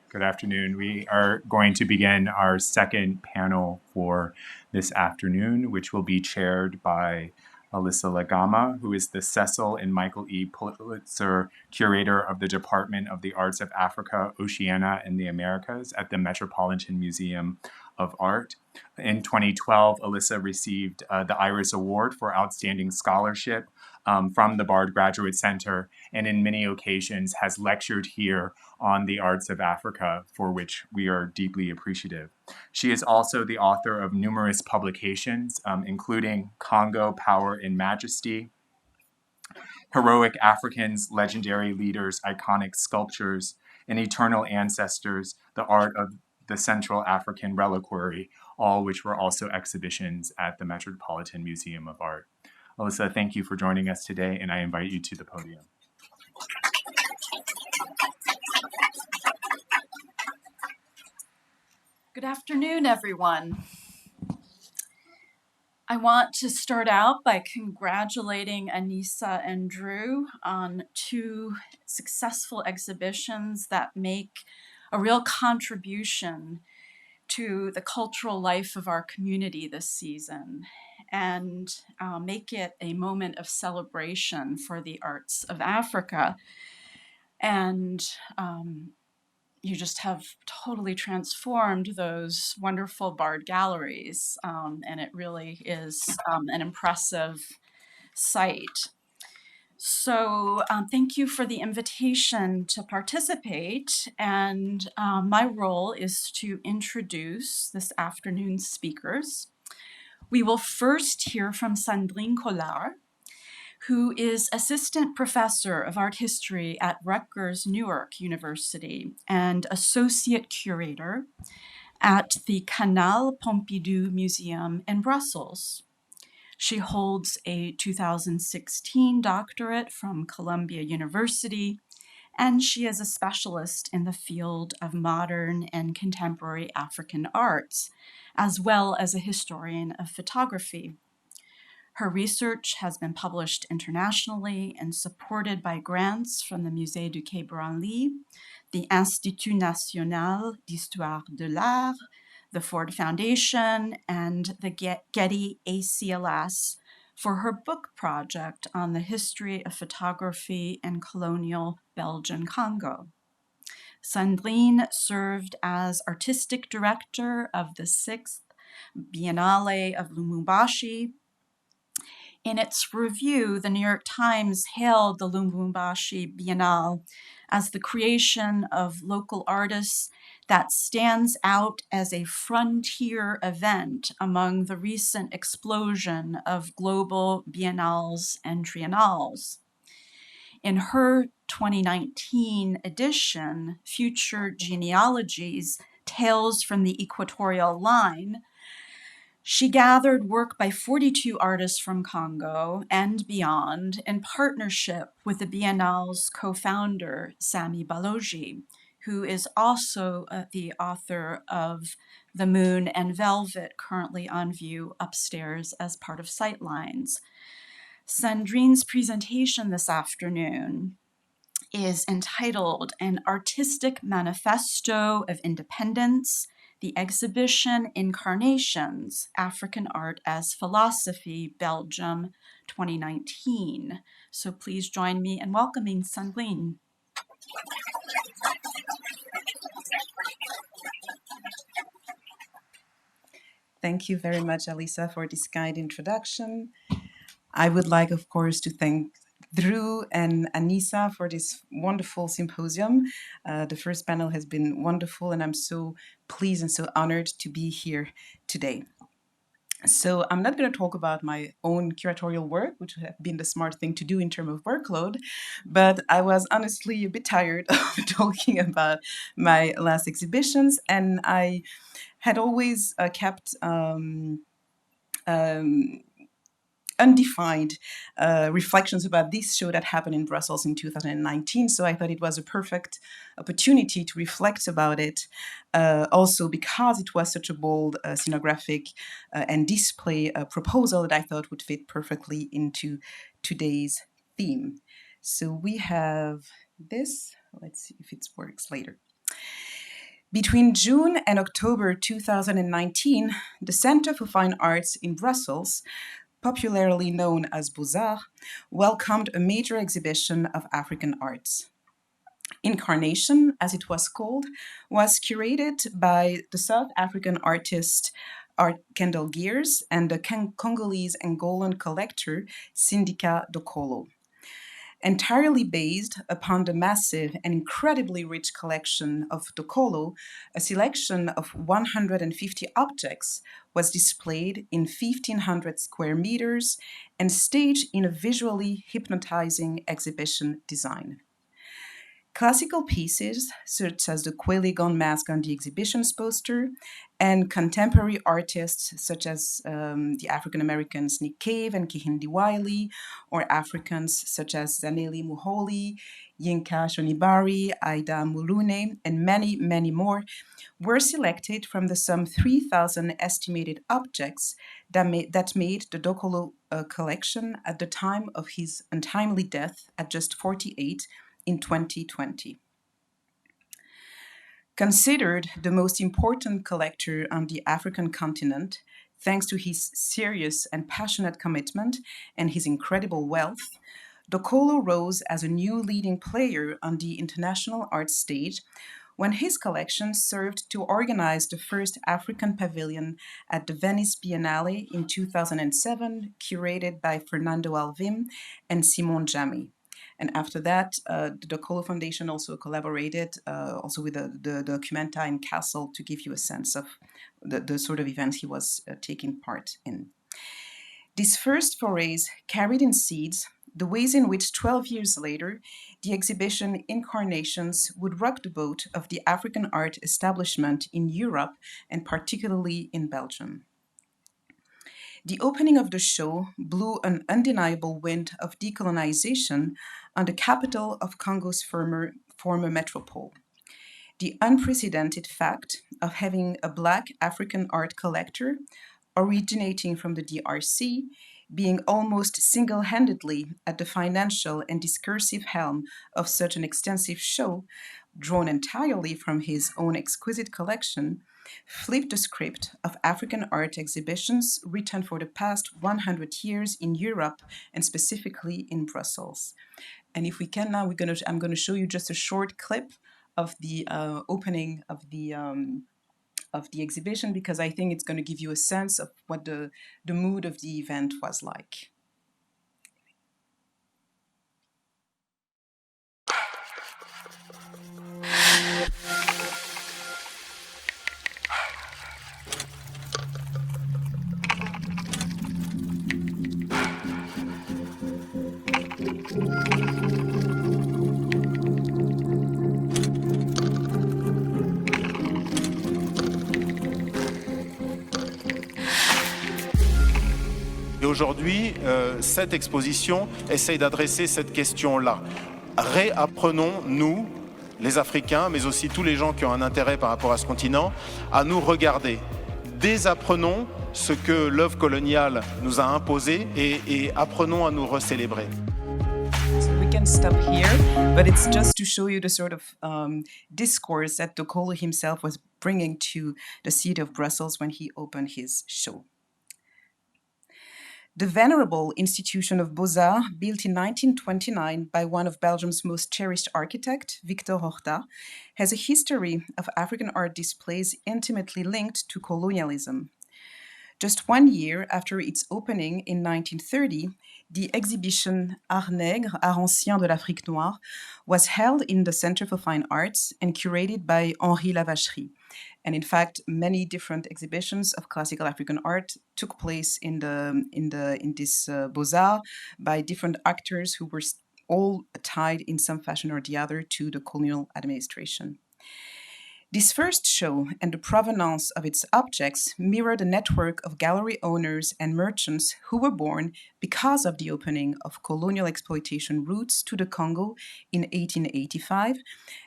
Good afternoon. We are going to begin our second panel for this afternoon, which will be chaired by Alisa LaGamma, who is the Cecil and Michael E. Pulitzer Curator of the Department of the Arts of Africa, Oceania, and the Americas at the Metropolitan Museum of Art. In 2012, Alisa received the Iris Award for Outstanding Scholarship from the Bard Graduate Center, and in many occasions has lectured here on the arts of Africa, for which we are deeply appreciative. She is also the author of numerous publications, including Congo, Power and Majesty, Heroic Africans, Legendary Leaders, Iconic Sculptures, and Eternal Ancestors, the Art of the Central African Reliquary, all which were also exhibitions at the Metropolitan Museum of Art. Alisa, thank you for joining us today, and I invite you to the podium. Good afternoon, everyone. I want to start out by congratulating Alisa and Drew on two successful exhibitions that make a real contribution to the cultural life of our community this season and make it a moment of celebration for the arts of Africa. And you just have totally transformed those wonderful Bard galleries, and it really is an impressive sight. So thank you for the invitation to participate, and my role is to introduce this afternoon's speakers. We will first hear from Sandrine Colard, who is assistant professor of art history at Rutgers-Newark University and associate curator at the Kanal-Pompidou Museum in Brussels. She holds a 2016 doctorate from Columbia University, and she is a specialist in the field of modern and contemporary African arts, as well as a historian of photography. Her research has been published internationally and supported by grants from the Musée du Quai Branly, the Institut National d'Histoire de l'Art, the Ford Foundation, and the Getty ACLS for her book project on the history of photography in colonial Belgian Congo. Sandrine served as artistic director of the 6th Biennale of Lubumbashi. In its review, the New York Times hailed the Lubumbashi Biennale as the creation of local artists that stands out as a frontier event among the recent explosion of global biennales and triennales. In her 2019 edition, Future Genealogies, Tales from the Equatorial Line, she gathered work by 42 artists from Congo and beyond in partnership with the Biennale's co-founder, Sami Balogi, who is also the author of The Moon and Velvet, currently on view upstairs as part of Sightlines. Sandrine's presentation this afternoon is entitled An Artistic Manifesto of Independence, the exhibition Incarnations, African Art as Philosophy, Belgium, 2019. So please join me in welcoming Sandrine. Thank you very much, Alisa, for this kind introduction. I would like, of course, to thank Drew and Alisa for this wonderful symposium. The first panel has been wonderful, and I'm so pleased and so honored to be here today. So I'm not going to talk about my own curatorial work, which would have been the smart thing to do in terms of workload, but I was honestly a bit tired of talking about my last exhibitions, and I had always kept undefined reflections about this show that happened in Brussels in 2019. So I thought it was a perfect opportunity to reflect about it, also because it was such a bold scenographic and display proposal that I thought would fit perfectly into today's theme. So we have this. Let's see if it works later. Between June and October 2019, the Center for Fine Arts in Brussels, popularly known as Beaux-Arts, welcomed a major exhibition of African arts. Incarnation, as it was called, was curated by the South African artist Kendall Gears and the Congolese Angolan collector Sindika Dokolo. Entirely based upon the massive and incredibly rich collection of Dokolo, a selection of 150 objects was displayed in 1,500 square meters and staged in a visually hypnotizing exhibition design. Classical pieces, such as the Queligon mask on the exhibition's poster, and contemporary artists, such as the African Americans Nick Cave and Kehinde Wiley, or Africans such as Zanele Muholi, Yinka Shonibari, Aida Mulune, and many, many more, were selected from the some 3,000 estimated objects that made the Dokolo collection at the time of his untimely death at just 48 in 2020. Considered the most important collector on the African continent, thanks to his serious and passionate commitment and his incredible wealth, Dokolo rose as a new leading player on the international art stage when his collection served to organize the first African pavilion at the Venice Biennale in 2007, curated by Fernando Alvim and Simon Jamy. And after that, the Dokolo Foundation also collaborated also with the Documenta in Kassel to give you a sense of the sort of events he was taking part in. These first forays carried in seeds the ways in which 12 years later, the exhibition Incarnations would rock the boat of the African art establishment in Europe and particularly in Belgium. The opening of the show blew an undeniable wind of decolonization on the capital of Congo's former metropole. The unprecedented fact of having a Black African art collector originating from the DRC being almost single-handedly at the financial and discursive helm of such an extensive show, drawn entirely from his own exquisite collection, flipped the script of African art exhibitions written for the past 100 years in Europe and specifically in Brussels. And if we can now, I'm going to show you just a short clip of the opening of the exhibition, because I think it's going to give you a sense of what the mood of the event was like. Et aujourd'hui, cette exposition essaye d'adresser cette question-là. Réapprenons, nous, les Africains, mais aussi tous les gens qui ont un intérêt par rapport à ce continent, à nous regarder. Désapprenons ce que l'œuvre coloniale nous a imposé et apprenons à nous recélébrer. So we can stop here, but it's just to show you the sort of discourse that Dokolo himself was bringing to the city of Brussels when he opened his show. The venerable institution of Beaux-Arts, built in 1929 by one of Belgium's most cherished architects, Victor Horta, has a history of African art displays intimately linked to colonialism. Just 1 year after its opening in 1930, the exhibition Art Nègre, Art Ancien de l'Afrique Noire was held in the Center for Fine Arts and curated by Henri Lavacherie. And in fact, many different exhibitions of classical African art took place in this Beaux-Arts by different actors who were all tied in some fashion or the other to the colonial administration. This first show and the provenance of its objects mirror the network of gallery owners and merchants who were born because of the opening of colonial exploitation routes to the Congo in 1885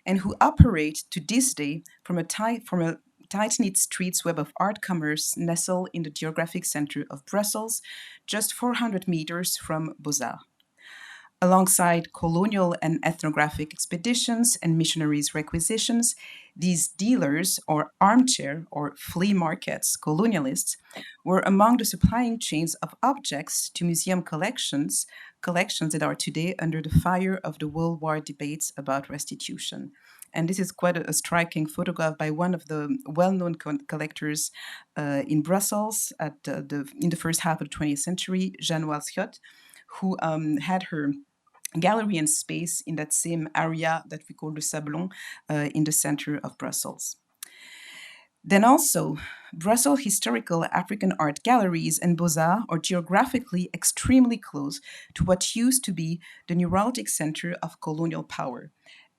and who operate to this day from a tight-knit streets web of art commerce nestled in the geographic center of Brussels, just 400 meters from Beaux-Arts. Alongside colonial and ethnographic expeditions and missionaries' requisitions, these dealers or armchair or flea markets, colonialists, were among the supplying chains of objects to museum collections that are today under the fire of the World War debates about restitution. And this is quite a striking photograph by one of the well-known collectors in Brussels in the first half of the 20th century, Jeanne Walscott, who had her gallery and space in that same area that we call the Sablon in the center of Brussels. Then also, Brussels historical African art galleries and Beaux-Arts are geographically extremely close to what used to be the neuralgic center of colonial power.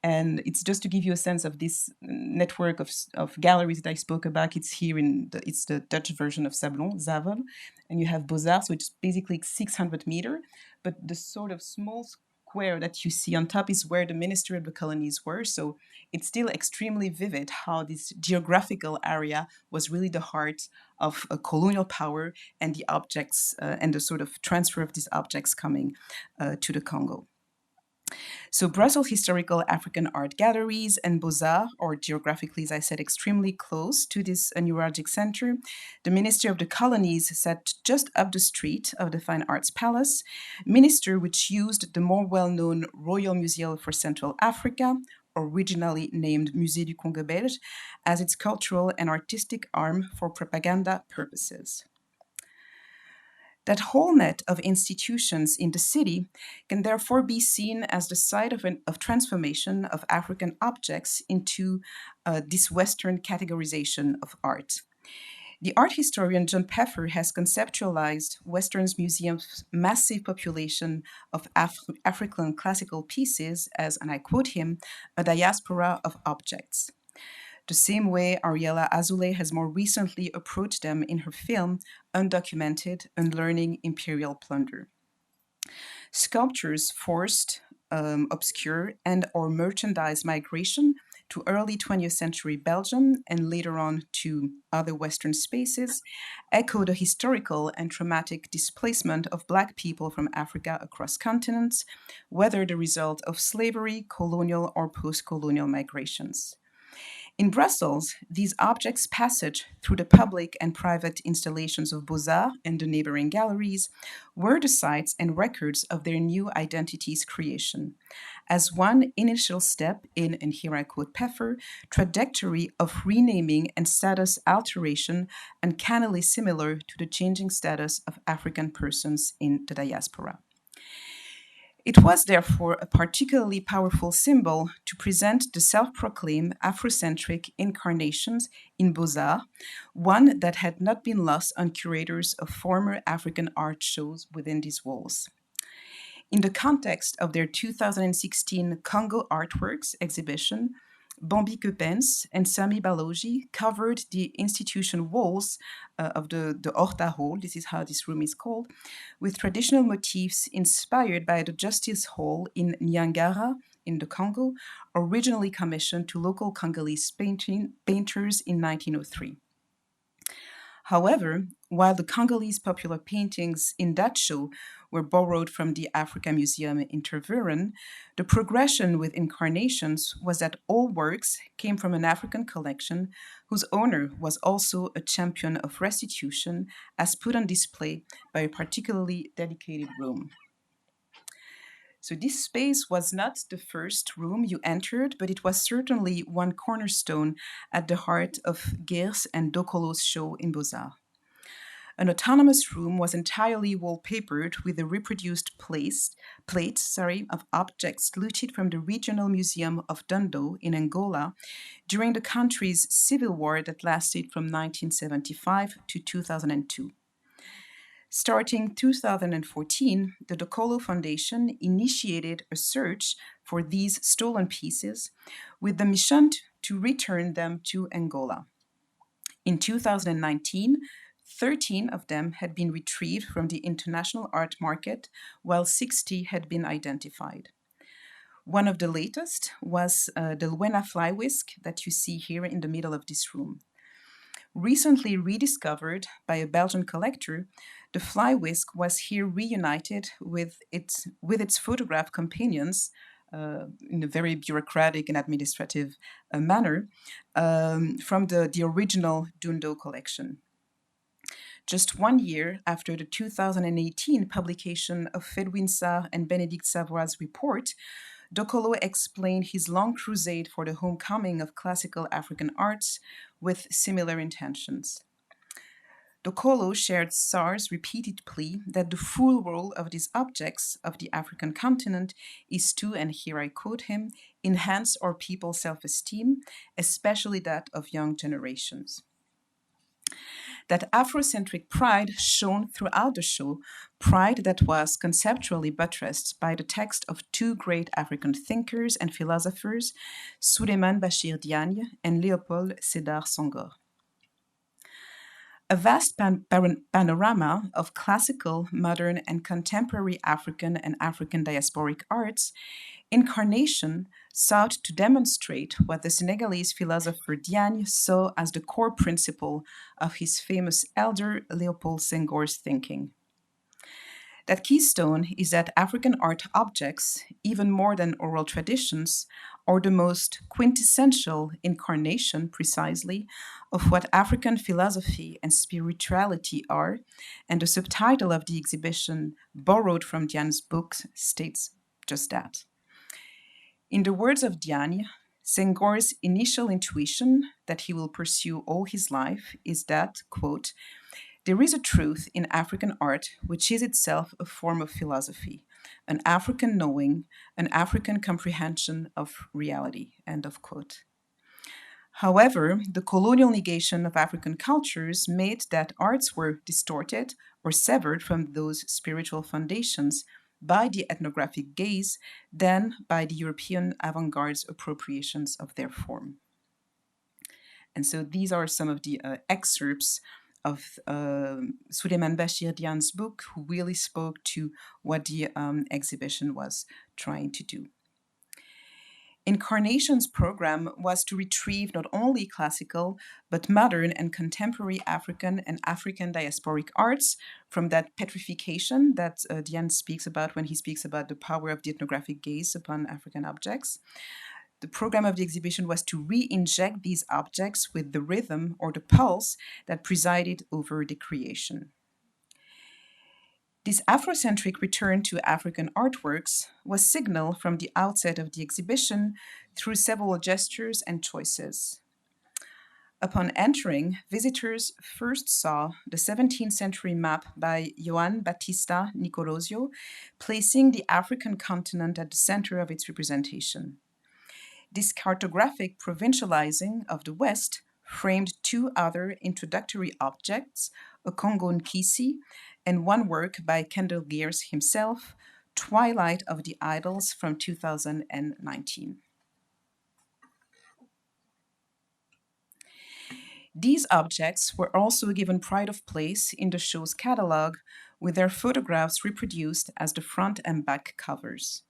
And it's just to give you a sense of this network of galleries that I spoke about. It's here it's the Dutch version of Sablon, Zavel. And you have Beaux-Arts, which is basically 600 meters. But the sort of small square that you see on top is where the Ministry of the Colonies were. So it's still extremely vivid how this geographical area was really the heart of a colonial power and the objects and the sort of transfer of these objects coming to the Congo. So Brussels historical African art galleries and Beaux-Arts, or geographically, as I said, extremely close to this neuralgic center. The Ministry of the Colonies sat just up the street of the Fine Arts Palace, minister which used the more well-known Royal Museum for Central Africa, originally named Musée du Congo Belge, as its cultural and artistic arm for propaganda purposes. That whole net of institutions in the city can therefore be seen as the site of transformation of African objects into this Western categorization of art. The art historian John Peffer has conceptualized Western museums' massive population of African classical pieces as, and I quote him, a diaspora of objects. The same way Ariella Azoulay has more recently approached them in her film Undocumented, Unlearning Imperial Plunder. Sculptures forced, obscure, and or merchandise migration to early 20th century Belgium and later on to other Western spaces echo the historical and traumatic displacement of Black people from Africa across continents, whether the result of slavery, colonial, or post-colonial migrations. In Brussels, these objects' passage through the public and private installations of Beaux-Arts and the neighboring galleries were the sites and records of their new identity's creation, as one initial step in, and here I quote Peffer, trajectory of renaming and status alteration uncannily similar to the changing status of African persons in the diaspora. It was therefore a particularly powerful symbol to present the self-proclaimed Afrocentric incarnations in Beaux-Arts, one that had not been lost on curators of former African art shows within these walls. In the context of their 2016 Congo Artworks exhibition, Bambi Kepens and Sami Balogi covered the institution walls of the Horta Hall, this is how this room is called, with traditional motifs inspired by the Justice Hall in Nyangara in the Congo, originally commissioned to local Congolese painters in 1903. However, while the Congolese popular paintings in that show were borrowed from the Africa Museum in Tervuren, the progression with incarnations was that all works came from an African collection whose owner was also a champion of restitution, as put on display by a particularly dedicated room. So this space was not the first room you entered, but it was certainly one cornerstone at the heart of Geers and Dokolo's show in Beaux-Arts. An autonomous room was entirely wallpapered with the reproduced plates of objects looted from the Regional Museum of Dondo in Angola during the country's civil war that lasted from 1975 to 2002. Starting 2014, the Dokolo Foundation initiated a search for these stolen pieces with the mission to return them to Angola. In 2019, 13 of them had been retrieved from the international art market, while 60 had been identified. One of the latest was the Luena fly whisk that you see here in the middle of this room. Recently rediscovered by a Belgian collector, The fly whisk was here reunited with its photograph companions in a very bureaucratic and administrative manner from the original Dundo collection. Just 1 year after the 2018 publication of Fedwin Sarr and Bénédicte Savoy's report, Dokolo explained his long crusade for the homecoming of classical African arts with similar intentions. Dokolo shared Sarr's repeated plea that the full role of these objects of the African continent is to, and here I quote him, enhance our people's self-esteem, especially that of young generations. That Afrocentric pride shone throughout the show, pride that was conceptually buttressed by the text of two great African thinkers and philosophers, Souleymane Bachir Diagne and Léopold Sédar Senghor. A vast panorama of classical, modern, and contemporary African and African diasporic arts, Incarnation sought to demonstrate what the Senegalese philosopher Diagne saw as the core principle of his famous elder Léopold Senghor's thinking. That keystone is that African art objects, even more than oral traditions, are the most quintessential incarnation, precisely, of what African philosophy and spirituality are, and the subtitle of the exhibition, borrowed from Diagne's book, states just that. In the words of Diagne, Senghor's initial intuition that he will pursue all his life is that, quote, there is a truth in African art which is itself a form of philosophy, an African knowing, an African comprehension of reality, end of quote. However, the colonial negation of African cultures made that arts were distorted or severed from those spiritual foundations by the ethnographic gaze than by the European avant-garde's appropriations of their form. And so these are some of the excerpts of Souleymane Bachir Diagne's book, who really spoke to what the exhibition was trying to do. Incarnation's program was to retrieve not only classical, but modern and contemporary African and African diasporic arts from that petrification that Diagne speaks about when he speaks about the power of the ethnographic gaze upon African objects. The program of the exhibition was to re-inject these objects with the rhythm or the pulse that presided over the creation. This Afrocentric return to African artworks was signaled from the outset of the exhibition through several gestures and choices. Upon entering, visitors first saw the 17th century map by Joan Battista Nicolosio, placing the African continent at the center of its representation. This cartographic provincializing of the West framed two other introductory objects, a Congo Nkisi, and one work by Kendall Gears himself, Twilight of the Idols from 2019. These objects were also given pride of place in the show's catalog, with their photographs reproduced as the front and back covers.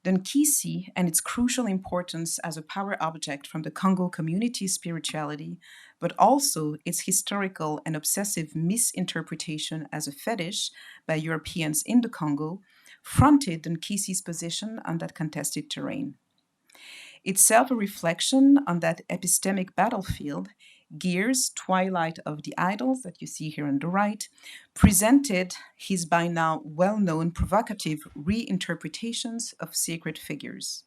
The Nkisi and its crucial importance as a power object from the Congo community's spirituality, but also its historical and obsessive misinterpretation as a fetish by Europeans in the Congo, fronted the Nkisi's position on that contested terrain. Itself a reflection on that epistemic battlefield, Gears' Twilight of the Idols, that you see here on the right, presented his by now well-known provocative reinterpretations of sacred figures.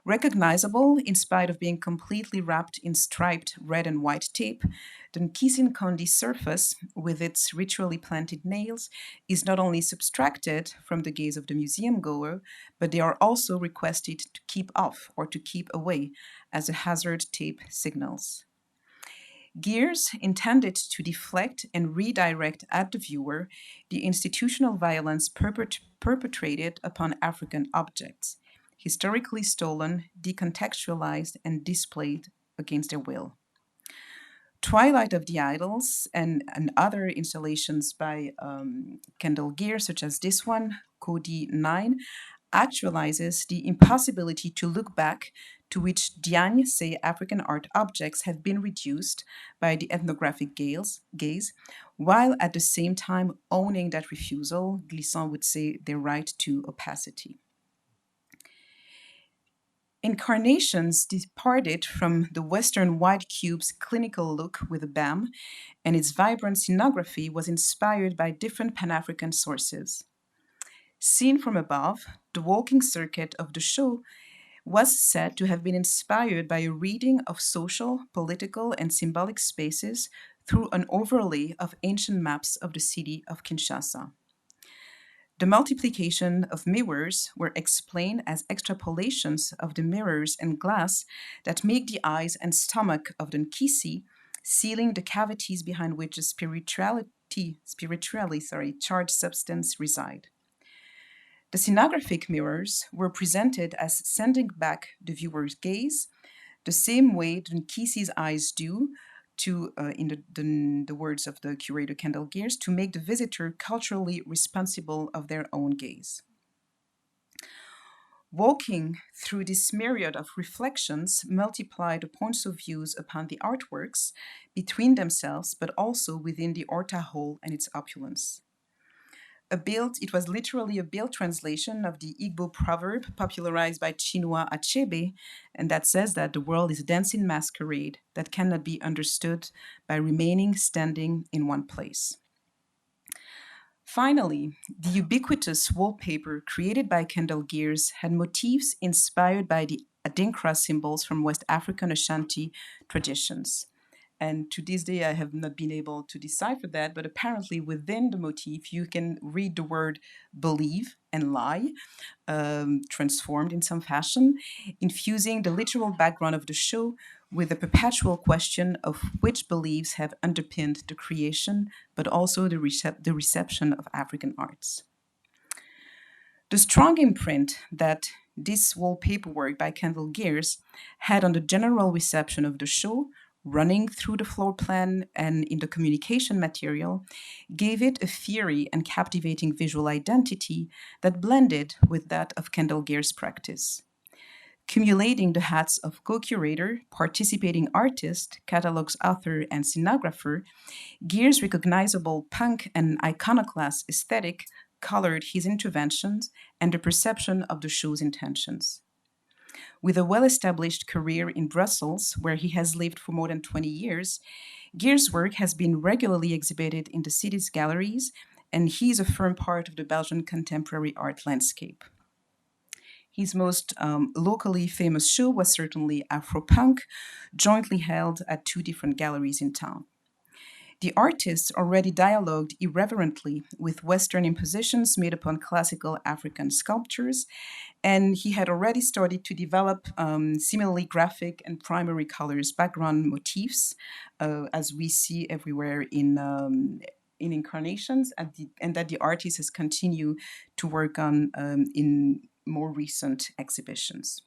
Recognizable in spite of being completely wrapped in striped red and white tape, the Nkisi surface, with its ritually planted nails, is not only subtracted from the gaze of the museum goer, but they are also requested to keep off or to keep away, as the hazard tape signals. Gears intended to deflect and redirect at the viewer the institutional violence perpetrated upon African objects, historically stolen, decontextualized, and displayed against their will. Twilight of the Idols and other installations by Kendall Gears, such as this one, Cody 9, actualizes the impossibility to look back, to which Diagne say African art objects have been reduced by the ethnographic gaze, while at the same time owning that refusal, Glissant would say, their right to opacity. Incarnations departed from the Western white cube's clinical look with a BAM, and its vibrant scenography was inspired by different Pan-African sources. Seen from above, the walking circuit of the show was said to have been inspired by a reading of social, political, and symbolic spaces through an overlay of ancient maps of the city of Kinshasa. The multiplication of mirrors were explained as extrapolations of the mirrors and glass that make the eyes and stomach of the Nkisi, sealing the cavities behind which the spiritually charged substance reside. The scenographic mirrors were presented as sending back the viewer's gaze, the same way the Nkisi's eyes do, to, in the words of the curator Kendall Gears, to make the visitor culturally responsible of their own gaze. Walking through this myriad of reflections multiplied the points of views upon the artworks between themselves, but also within the Orta Hall and its opulence. It was literally a built translation of the Igbo proverb popularized by Chinua Achebe, and that says that the world is a dancing masquerade that cannot be understood by remaining standing in one place. Finally, the ubiquitous wallpaper created by Kendall Gears had motifs inspired by the Adinkra symbols from West African Ashanti traditions. And to this day, I have not been able to decipher that, but apparently within the motif, you can read the word believe and lie, transformed in some fashion, infusing the literal background of the show with the perpetual question of which beliefs have underpinned the creation, but also the reception of African arts. The strong imprint that this wallpaper work by Kendall Gears had on the general reception of the show, running through the floor plan and in the communication material, gave it a fiery and captivating visual identity that blended with that of Kendall Gears' practice. Cumulating the hats of co-curator, participating artist, catalogs author, and scenographer, Gears' recognizable punk and iconoclast aesthetic colored his interventions and the perception of the show's intentions. With a well-established career in Brussels, where he has lived for more than 20 years, Gears' work has been regularly exhibited in the city's galleries, and he is a firm part of the Belgian contemporary art landscape. His most locally famous show was certainly Afropunk, jointly held at 2 different galleries in town. The artist already dialogued irreverently with Western impositions made upon classical African sculptures, and he had already started to develop similarly graphic and primary colors background motifs, as we see everywhere in incarnations, and that the artist has continued to work on in more recent exhibitions.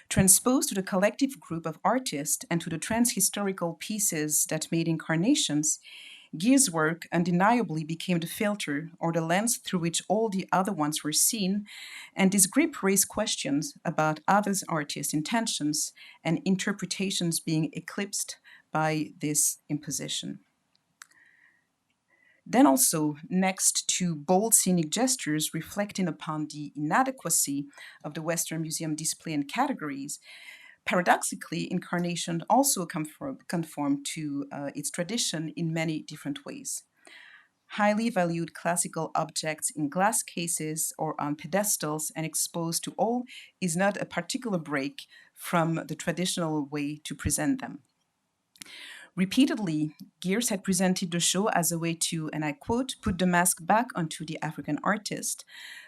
Transposed to the collective group of artists and to the transhistorical pieces that made incarnations, Gears' work undeniably became the filter or the lens through which all the other ones were seen, and this grip raised questions about other artists' intentions and interpretations being eclipsed by this imposition. Then also, next to bold scenic gestures reflecting upon the inadequacy of the Western Museum display and categories, paradoxically, incarnation also conformed to its tradition in many different ways. Highly valued classical objects in glass cases or on pedestals and exposed to all is not a particular break from the traditional way to present them. Repeatedly, Gears had presented the show as a way to, and I quote, put the mask back onto the African artist,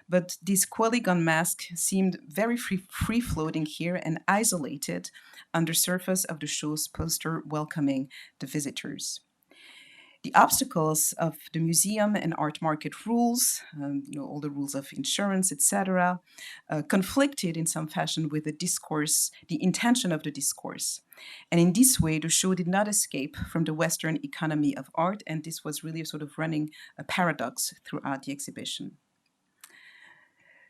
but this Qualigon mask seemed very free-floating here and isolated on the surface of the show's poster welcoming the visitors. The obstacles of the museum and art market rules, all the rules of insurance, etc., conflicted in some fashion with the discourse, the intention of the discourse. And in this way, the show did not escape from the Western economy of art, and this was really a sort of running a paradox throughout the exhibition.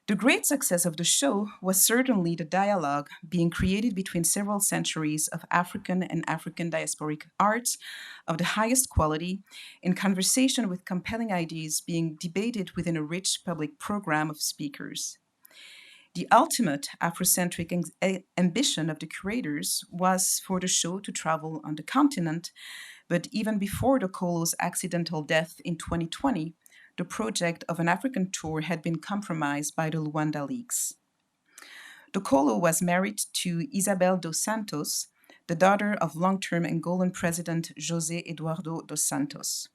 The great success of the show was certainly the dialogue being created between several centuries of African and African diasporic arts of the highest quality, in conversation with compelling ideas being debated within a rich public program of speakers. The ultimate Afrocentric ambition of the curators was for the show to travel on the continent, but even before the Kolo's accidental death in 2020, the project of an African tour had been compromised by the Luanda leaks. The Kolo was married to Isabel dos Santos, the daughter of long-term Angolan President José Eduardo dos Santos.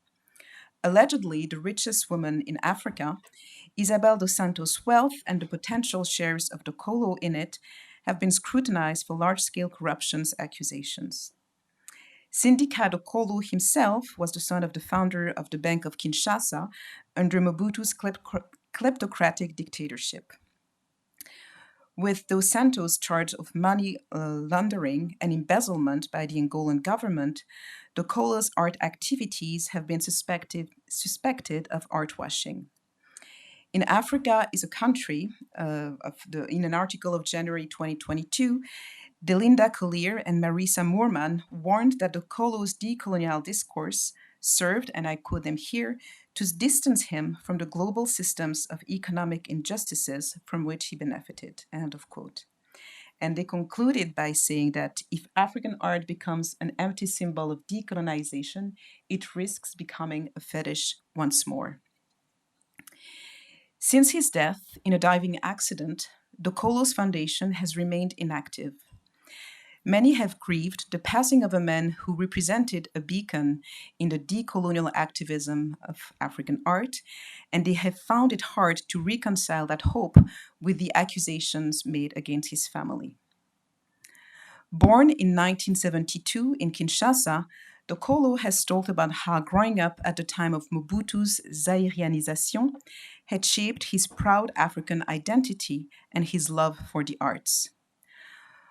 Allegedly the richest woman in Africa, Isabel dos Santos' wealth and the potential shares of the Kolo in it have been scrutinized for large-scale corruption accusations. Sindika Kolo himself was the son of the founder of the Bank of Kinshasa under Mobutu's kleptocratic dictatorship. With Dos Santos charged of money laundering and embezzlement by the Angolan government, the Kolo's art activities have been suspected of art washing. In Africa is a country, in an article of January 2022, Delinda Collier and Marisa Moorman warned that the Kolo's decolonial discourse served, and I quote them here, to distance him from the global systems of economic injustices from which he benefited, end of quote. And they concluded by saying that if African art becomes an empty symbol of decolonization, it risks becoming a fetish once more. Since his death in a diving accident, the Kolo's Foundation has remained inactive. Many have grieved the passing of a man who represented a beacon in the decolonial activism of African art, and they have found it hard to reconcile that hope with the accusations made against his family. Born in 1972 in Kinshasa, the Kolo has talked about how growing up at the time of Mobutu's Zairianisation had shaped his proud African identity and his love for the arts.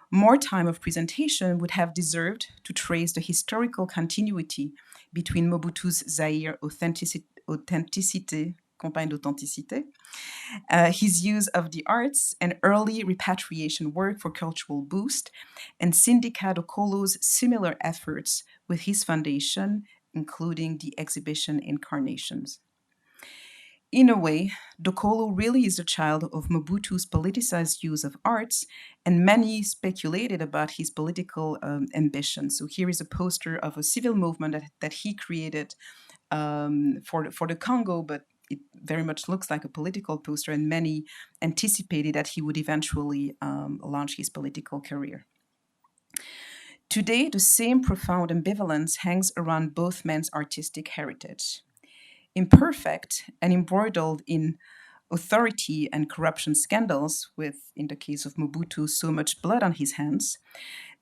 More time of presentation would have deserved to trace the historical continuity between Mobutu's Zaire authenticité, campagne d'authenticité, his use of the arts and early repatriation work for cultural boost, and Sindika Kolo's similar efforts with his foundation, including the exhibition Incarnations. In a way, the Kolo really is a child of Mobutu's politicized use of arts, and many speculated about his political ambitions. So here is a poster of a civil movement that he created for the Congo, but it very much looks like a political poster, and many anticipated that he would eventually launch his political career. Today, the same profound ambivalence hangs around both men's artistic heritage. Imperfect and embroidered in authority and corruption scandals, with, in the case of Mobutu, so much blood on his hands,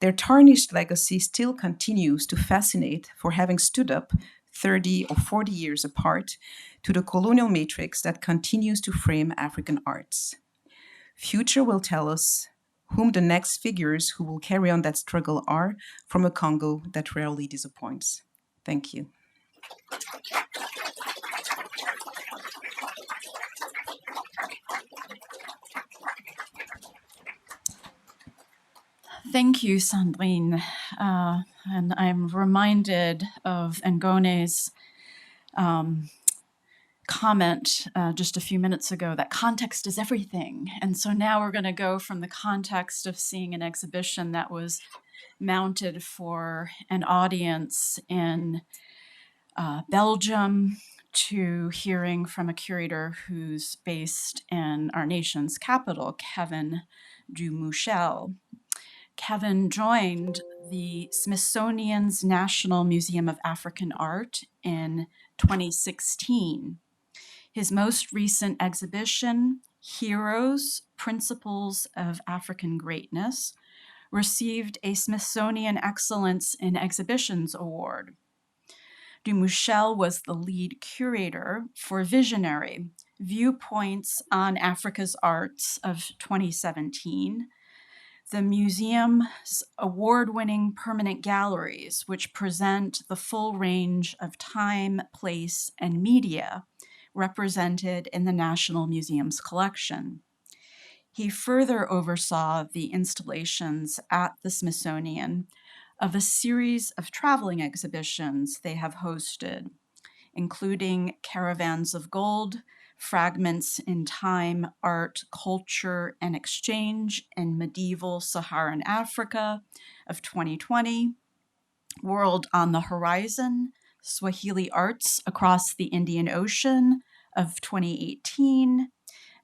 their tarnished legacy still continues to fascinate for having stood up 30 or 40 years apart to the colonial matrix that continues to frame African arts. Future will tell us whom the next figures who will carry on that struggle are from a Congo that rarely disappoints. Thank you. Thank you, Sandrine. And I'm reminded of Ngone's comment just a few minutes ago that context is everything. And so now we're going to go from the context of seeing an exhibition that was mounted for an audience in Belgium to hearing from a curator who's based in our nation's capital, Kevin Dumouchelle. Kevin joined the Smithsonian's National Museum of African Art in 2016. His most recent exhibition, Heroes, Principles of African Greatness, received a Smithsonian Excellence in Exhibitions Award. Dumouchelle was the lead curator for Visionary, Viewpoints on Africa's Arts of 2017, the museum's award-winning permanent galleries, which present the full range of time, place, and media represented in the National Museum's collection. He further oversaw the installations at the Smithsonian of a series of traveling exhibitions they have hosted, including Caravans of Gold, Fragments in Time, Art, Culture, and Exchange in Medieval Saharan Africa of 2020, World on the Horizon, Swahili Arts Across the Indian Ocean of 2018,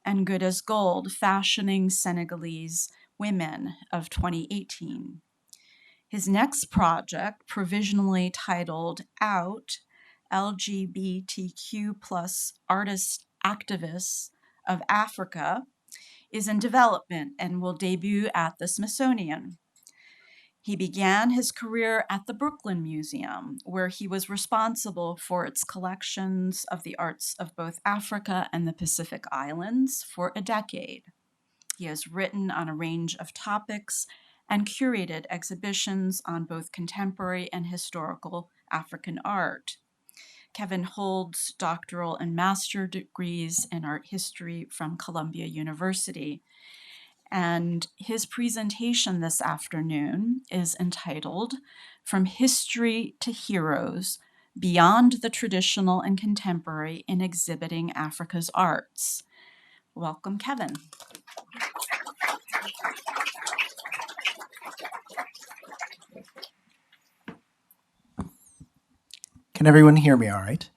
and Good as Gold, Fashioning Senegalese Women of 2018. His next project, provisionally titled Out, LGBTQ plus artists activists of Africa, is in development and will debut at the Smithsonian. He began his career at the Brooklyn Museum, where he was responsible for its collections of the arts of both Africa and the Pacific Islands for a decade. He has written on a range of topics and curated exhibitions on both contemporary and historical African art. Kevin holds doctoral and master degrees in art history from Columbia University. And his presentation this afternoon is entitled From History to Heroes, Beyond the Traditional and Contemporary in Exhibiting Africa's Arts. Welcome, Kevin. Can everyone hear me all right?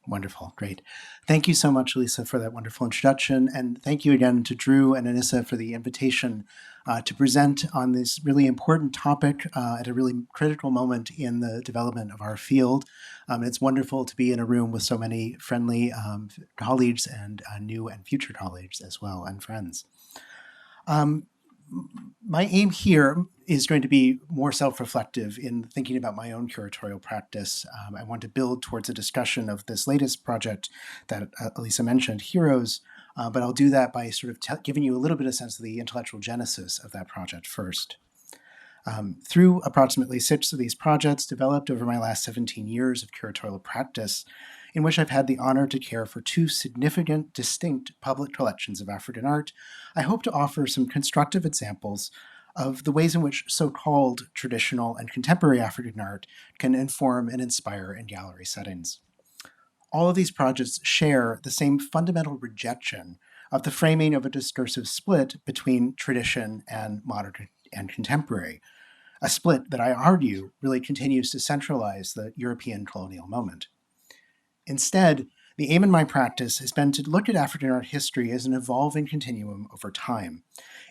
Wonderful, great. Thank you so much, Alisa, for that wonderful introduction. And thank you again to Drew and Anissa for the invitation to present on this really important topic at a really critical moment in the development of our field. It's wonderful to be in a room with so many friendly colleagues and new and future colleagues as well, and friends. My aim here is going to be more self-reflective in thinking about my own curatorial practice. I want to build towards a discussion of this latest project that Alisa mentioned, Heroes, but I'll do that by sort of giving you a little bit of sense of the intellectual genesis of that project first. Through approximately 6 of these projects developed over my last 17 years of curatorial practice, in which I've had the honor to care for 2 significant, distinct public collections of African art, I hope to offer some constructive examples of the ways in which so-called traditional and contemporary African art can inform and inspire in gallery settings. All of these projects share the same fundamental rejection of the framing of a discursive split between tradition and modern and contemporary, a split that I argue really continues to centralize the European colonial moment. Instead, the aim in my practice has been to look at African art history as an evolving continuum over time,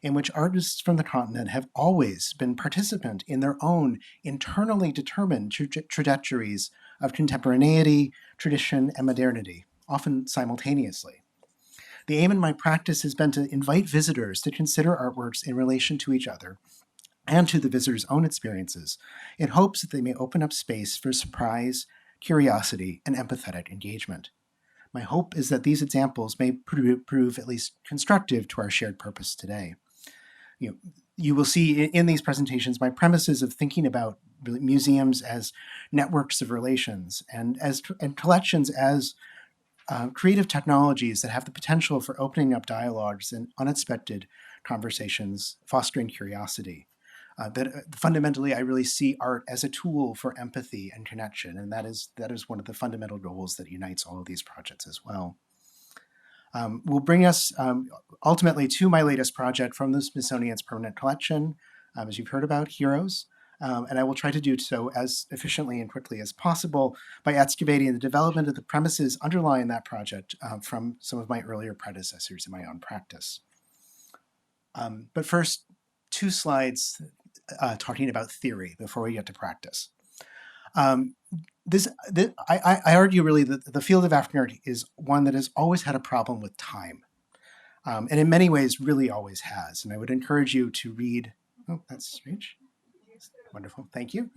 in which artists from the continent have always been participant in their own internally determined trajectories of contemporaneity, tradition, and modernity, often simultaneously. The aim in my practice has been to invite visitors to consider artworks in relation to each other and to the visitor's own experiences, in hopes that they may open up space for surprise, curiosity, and empathetic engagement. My hope is that these examples may prove at least constructive to our shared purpose today. You will see in these presentations my premises of thinking about museums as networks of relations and collections as creative technologies that have the potential for opening up dialogues and unexpected conversations, fostering curiosity. Fundamentally, I really see art as a tool for empathy and connection, and that is one of the fundamental goals that unites all of these projects as well. Will bring us ultimately to my latest project from the Smithsonian's permanent collection, as you've heard about, Heroes, and I will try to do so as efficiently and quickly as possible by excavating the development of the premises underlying that project from some of my earlier predecessors in my own practice. But first, 2 slides talking about theory before we get to practice. I argue really that the field of African art is one that has always had a problem with time, and in many ways really always has. And I would encourage you to read, oh, that's strange. Wonderful, thank you.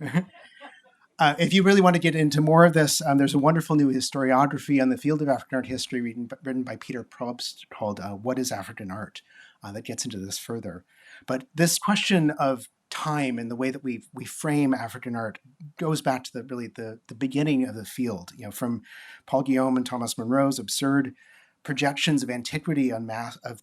If you really want to get into more of this, there's a wonderful new historiography on the field of African art history written by Peter Probst called What is African Art? That gets into this further. But this question of time and the way that we frame African art goes back to the beginning of the field, from Paul Guillaume and Thomas Monroe's absurd projections of antiquity of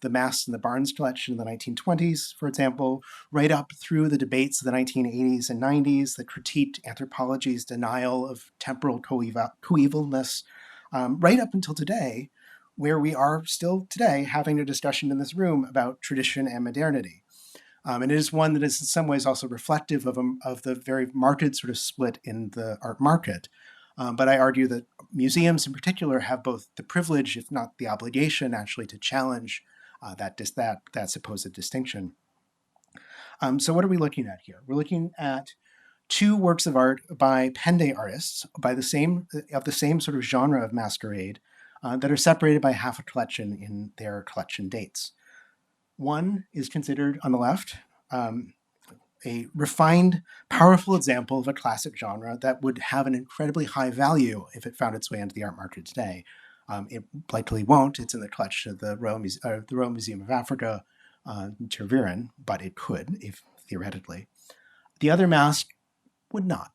the masks in the Barnes collection in the 1920s, for example, right up through the debates of the 1980s and 90s that critiqued anthropology's denial of temporal coevalness, right up until today, where we are still today having a discussion in this room about tradition and modernity. And it is one that is in some ways also reflective of the very marked sort of split in the art market. But I argue that museums in particular have both the privilege, if not the obligation, actually to challenge that supposed distinction. So what are we looking at here? We're looking at two works of art by Pende artists of the same sort of genre of masquerade that are separated by half a collection in their collection dates. One is considered on the left a refined, powerful example of a classic genre that would have an incredibly high value if it found its way into the art market today. It likely won't. It's in the collection of the Royal Museum of Africa, Tervuren, but it could, if theoretically. The other mask would not.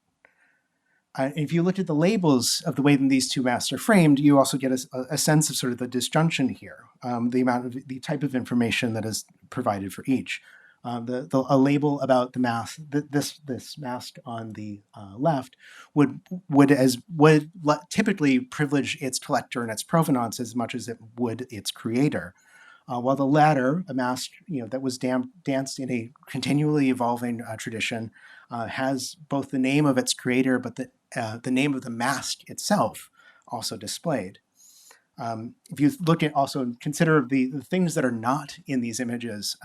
If you look at the labels of the way that these two masks are framed, you also get a sense of sort of the disjunction here, the type of information that is provided for each. A label about the mask, this mask on the left would typically privilege its collector and its provenance as much as it would its creator. While the latter, a mask that was danced in a continually evolving tradition, has both the name of its creator, but the name of the mask itself also displayed. If you look at also consider the things that are not in these images,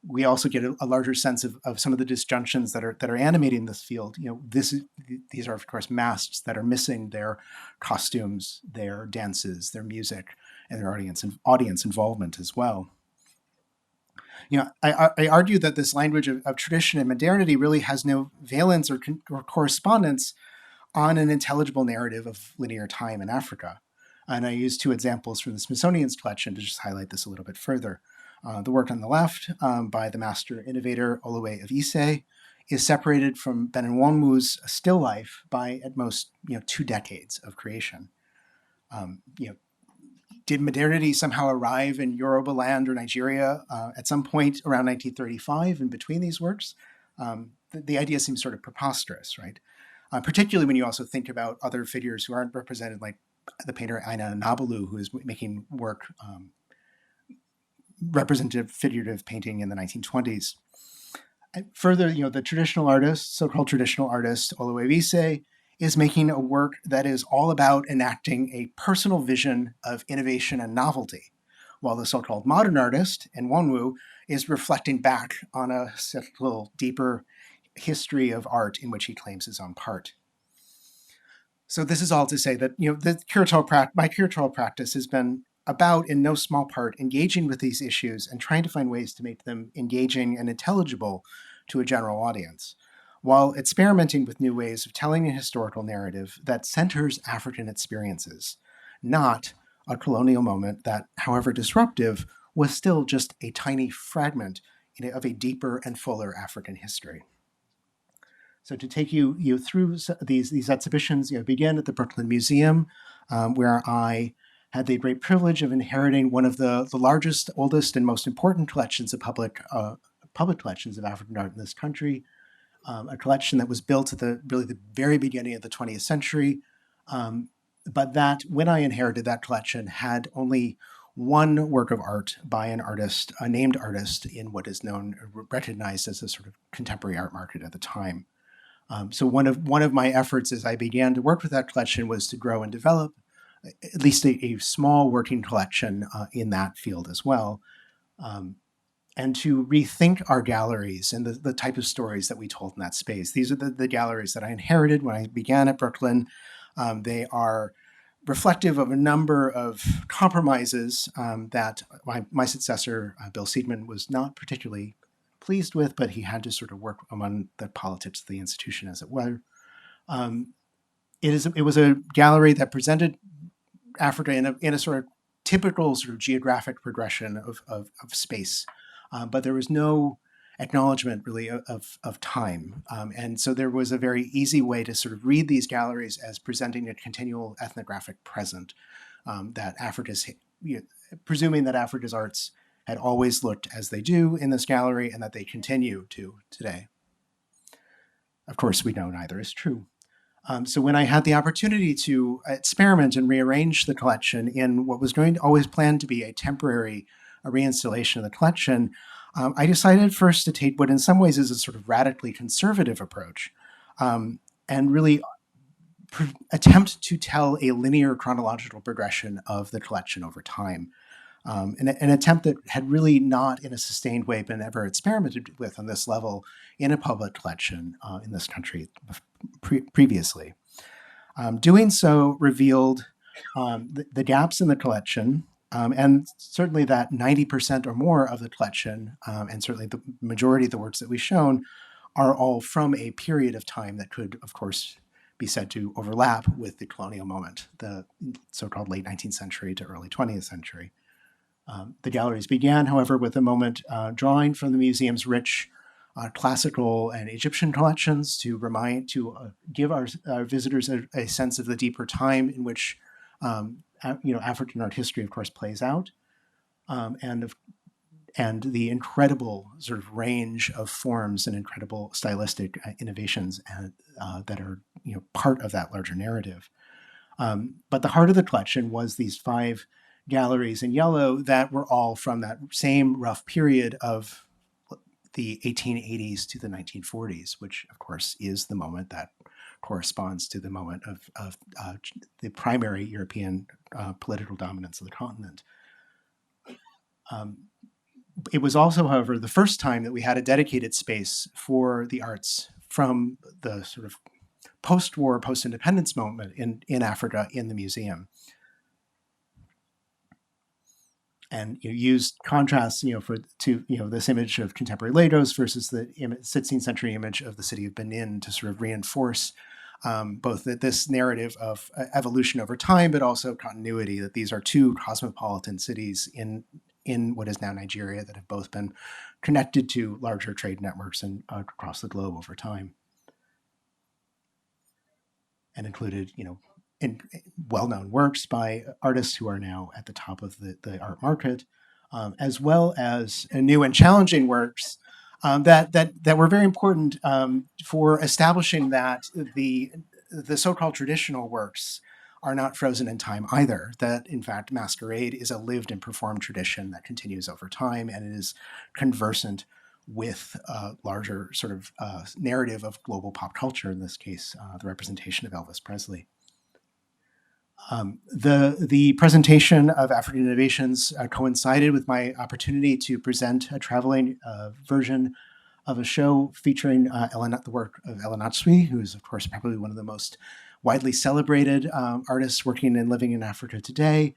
we also get a larger sense of some of the disjunctions that are animating this field. These are of course masks that are missing their costumes, their dances, their music, and their audience involvement as well. I argue that this language of tradition and modernity really has no valence or correspondence on an intelligible narrative of linear time in Africa. And I use two examples from the Smithsonian's collection to just highlight this a little bit further. The work on the left by the master innovator Oluwe of Ise is separated from Benenwonmu's still life by at most 2 decades of creation. Did modernity somehow arrive in Yoruba land or Nigeria at some point around 1935 in between these works? The idea seems sort of preposterous, right? Particularly when you also think about other figures who aren't represented, like the painter Aina Nabalu, who is making work representative figurative painting in the 1920s. And further, the traditional artist, so-called traditional artist Oluwebise, is making a work that is all about enacting a personal vision of innovation and novelty, while the so-called modern artist, Nwanwu, is reflecting back on a little deeper history of art in which he claims his own part. So this is all to say that my curatorial practice has been about, in no small part, engaging with these issues and trying to find ways to make them engaging and intelligible to a general audience, while experimenting with new ways of telling a historical narrative that centers African experiences, not a colonial moment that, however disruptive, was still just a tiny fragment of a deeper and fuller African history. So to take you through these exhibitions, begin at the Brooklyn Museum, where I had the great privilege of inheriting one of the largest, oldest, and most important collections of public collections of African art in this country, a collection that was built at the very beginning of the 20th century, but that, when I inherited that collection, had only one work of art by an artist, a named artist in what is recognized as a sort of contemporary art market at the time. So one of my efforts as I began to work with that collection was to grow and develop at least a small working collection in that field as well, and to rethink our galleries and the type of stories that we told in that space. These are the galleries that I inherited when I began at Brooklyn. They are reflective of a number of compromises that my successor, Bill Seidman, was not particularly pleased with, but he had to sort of work among the politics of the institution, as it were. It was a gallery that presented Africa in a sort of typical sort of geographic progression of space, but there was no acknowledgement really of time. And so there was a very easy way to sort of read these galleries as presenting a continual ethnographic present, that presuming that Africa's arts had always looked as they do in this gallery and that they continue to today. Of course, we know neither is true. So when I had the opportunity to experiment and rearrange the collection in what was going to always plan to be a temporary reinstallation of the collection, I decided first to take what in some ways is a sort of radically conservative approach and really attempt to tell a linear chronological progression of the collection over time. An attempt that had really not in a sustained way been ever experimented with on this level in a public collection in this country previously. Doing so revealed the gaps in the collection, and certainly that 90% or more of the collection, and certainly the majority of the works that we've shown, are all from a period of time that could, of course, be said to overlap with the colonial moment, the so-called late 19th century to early 20th century. The galleries began, however, with a moment drawing from the museum's rich classical and Egyptian collections to give our visitors a sense of the deeper time in which African art history, of course, plays out, and the incredible sort of range of forms and incredible stylistic innovations that are part of that larger narrative. But the heart of the collection was these 5 galleries in yellow that were all from that same rough period of the 1880s to the 1940s, which of course is the moment that corresponds to the moment of the primary European political dominance of the continent. It was also, however, the first time that we had a dedicated space for the arts from the sort of post-war, post-independence moment in Africa in the museum. And used contrasts, to this image of contemporary Lagos versus the 16th century image of the city of Benin to sort of reinforce both this narrative of evolution over time, but also continuity, that these are 2 cosmopolitan cities in what is now Nigeria that have both been connected to larger trade networks and across the globe over time, and included, in well-known works by artists who are now at the top of the art market, as well as new and challenging works that were very important for establishing that the so-called traditional works are not frozen in time either, that in fact masquerade is a lived and performed tradition that continues over time, and it is conversant with a larger sort of narrative of global pop culture, in this case, the representation of Elvis Presley. The presentation of African Innovations coincided with my opportunity to present a traveling version of a show featuring the work of Ellen Atsui, who is, of course, probably one of the most widely celebrated artists working and living in Africa today.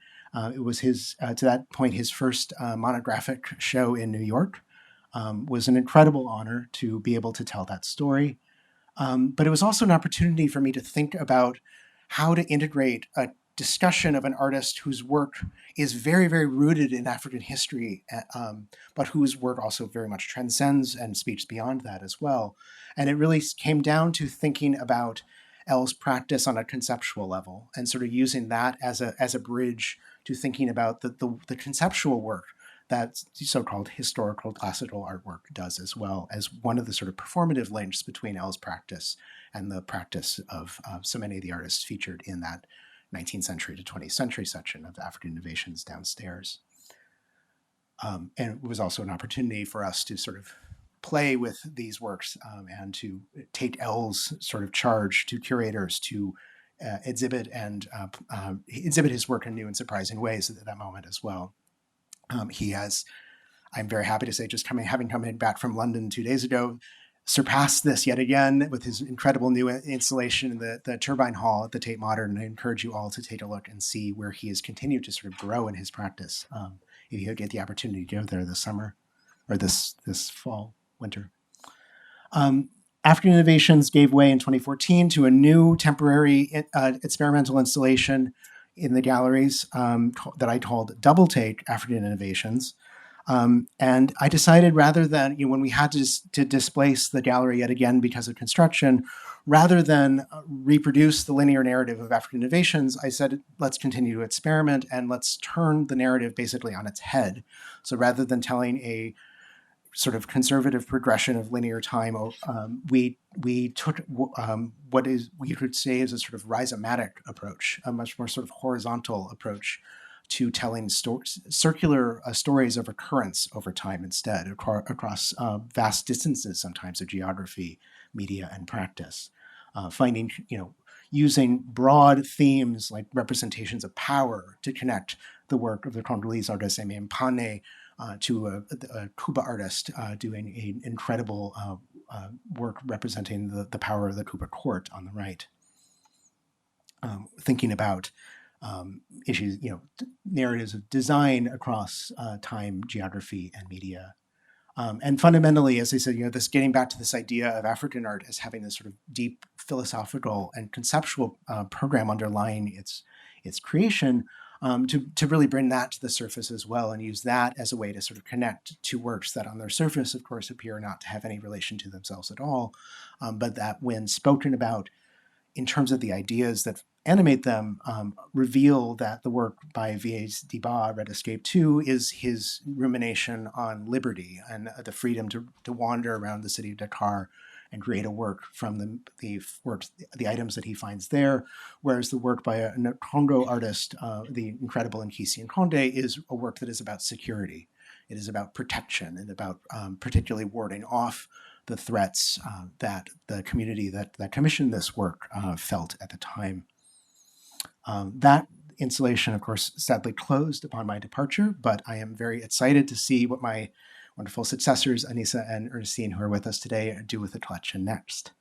It was to that point, his first monographic show in New York. Was an incredible honor to be able to tell that story. But it was also an opportunity for me to think about how to integrate a discussion of an artist whose work is very, very rooted in African history, but whose work also very much transcends and speaks beyond that as well. And it really came down to thinking about Elle's practice on a conceptual level and sort of using that as a bridge to thinking about the conceptual work that so-called historical classical artwork does, as well as one of the sort of performative links between Elle's practice and the practice of so many of the artists featured in that 19th century to 20th century section of African Innovations downstairs. And it was also an opportunity for us to sort of play with these works and to take Elle's sort of charge to curators to exhibit his work in new and surprising ways at that moment as well. He has, I'm very happy to say, having come back from London 2 days ago, surpassed this yet again with his incredible new installation in the Turbine Hall at the Tate Modern. And I encourage you all to take a look and see where he has continued to sort of grow in his practice. If you get the opportunity to go there this summer, or this fall, winter. African Innovations gave way in 2014 to a new temporary experimental installation in the galleries that I called Double Take African Innovations. And I decided, rather than, when we had to displace the gallery yet again because of construction, rather than reproduce the linear narrative of African innovations, I said, let's continue to experiment and let's turn the narrative basically on its head. So rather than telling a sort of conservative progression of linear time, we took what is we could say is a sort of rhizomatic approach, a much more sort of horizontal approach to telling circular stories of occurrence over time instead, across vast distances sometimes of geography, media, and practice. Finding, using broad themes like representations of power to connect the work of the Congolese artist Aimé Mpane to a Cuba artist doing an incredible work representing the power of the Cuba court on the right. Thinking about issues, narratives of design across time, geography, and media. And fundamentally, as I said, this getting back to this idea of African art as having this sort of deep philosophical and conceptual program underlying its creation, to really bring that to the surface as well and use that as a way to sort of connect two works that on their surface, of course, appear not to have any relation to themselves at all, but that when spoken about in terms of the ideas that animate them, reveal that the work by V.A.'s Diba, Red Escape 2, is his rumination on liberty and the freedom to wander around the city of Dakar and create a work from the items that he finds there, whereas the work by a Congo artist, the incredible Nkisi Nkonde, is a work that is about security. It is about protection and about particularly warding off the threats that the community that commissioned this work felt at the time. That installation, of course, sadly closed upon my departure, but I am very excited to see what my wonderful successors, Anissa and Ernestine, who are with us today, do with the collection next.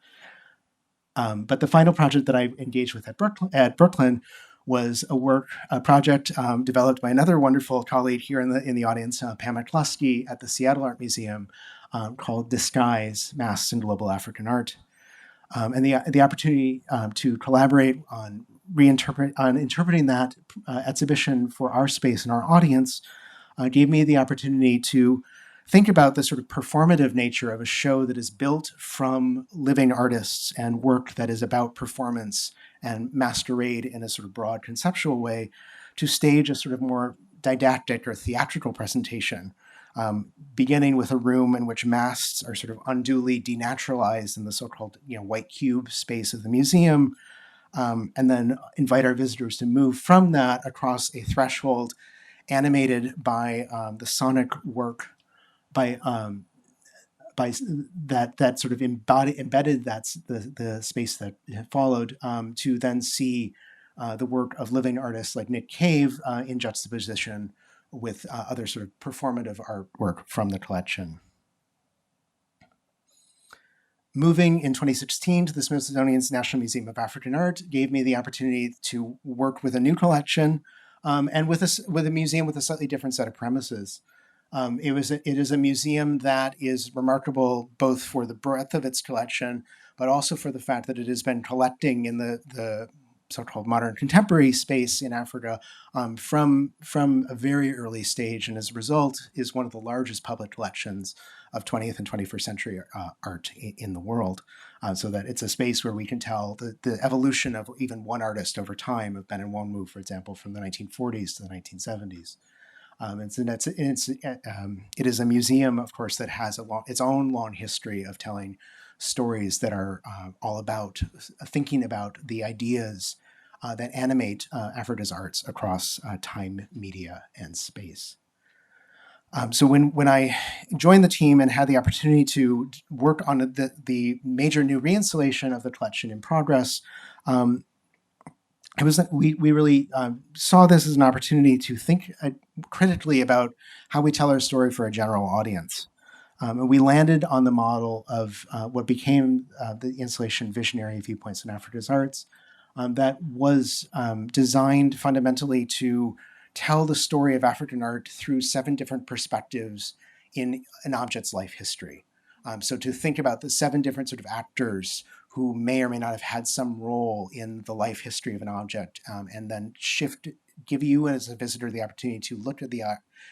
But the final project that I engaged with at Brooklyn was a project developed by another wonderful colleague here in the audience, Pam McCluskey, at the Seattle Art Museum, called Disguise, Masks in Global African Art. And the opportunity to collaborate on interpreting that exhibition for our space and our audience gave me the opportunity to think about the sort of performative nature of a show that is built from living artists and work that is about performance and masquerade in a sort of broad conceptual way, to stage a sort of more didactic or theatrical presentation, beginning with a room in which masks are sort of unduly denaturalized in the so-called white cube space of the museum, and then invite our visitors to move from that across a threshold animated by the sonic work by that sort of embedded that's the space that followed, to then see the work of living artists like Nick Cave in juxtaposition with other sort of performative artwork from the collection. Moving in 2016 to the Smithsonian's National Museum of African Art gave me the opportunity to work with a new collection and with a museum with a slightly different set of premises. It is a museum that is remarkable both for the breadth of its collection, but also for the fact that it has been collecting in the so-called modern contemporary space in Africa from a very early stage, and as a result is one of the largest public collections of 20th and 21st century art in the world. So that it's a space where we can tell the evolution of even one artist over time, of Ben and Wonmu, for example, from the 1940s to the 1970s. It is a museum, of course, that has its own long history of telling stories that are all about thinking about the ideas that animate Africa's arts across time, media, and space. So when I joined the team and had the opportunity to work on the major new reinstallation of the collection in progress, we really saw this as an opportunity to think critically about how we tell our story for a general audience. And we landed on the model of what became the installation Visionary Viewpoints in Africa's Arts, that was designed fundamentally to tell the story of African art through 7 different perspectives in an object's life history. So to think about the 7 different sort of actors who may or may not have had some role in the life history of an object, and then give you as a visitor the opportunity to look at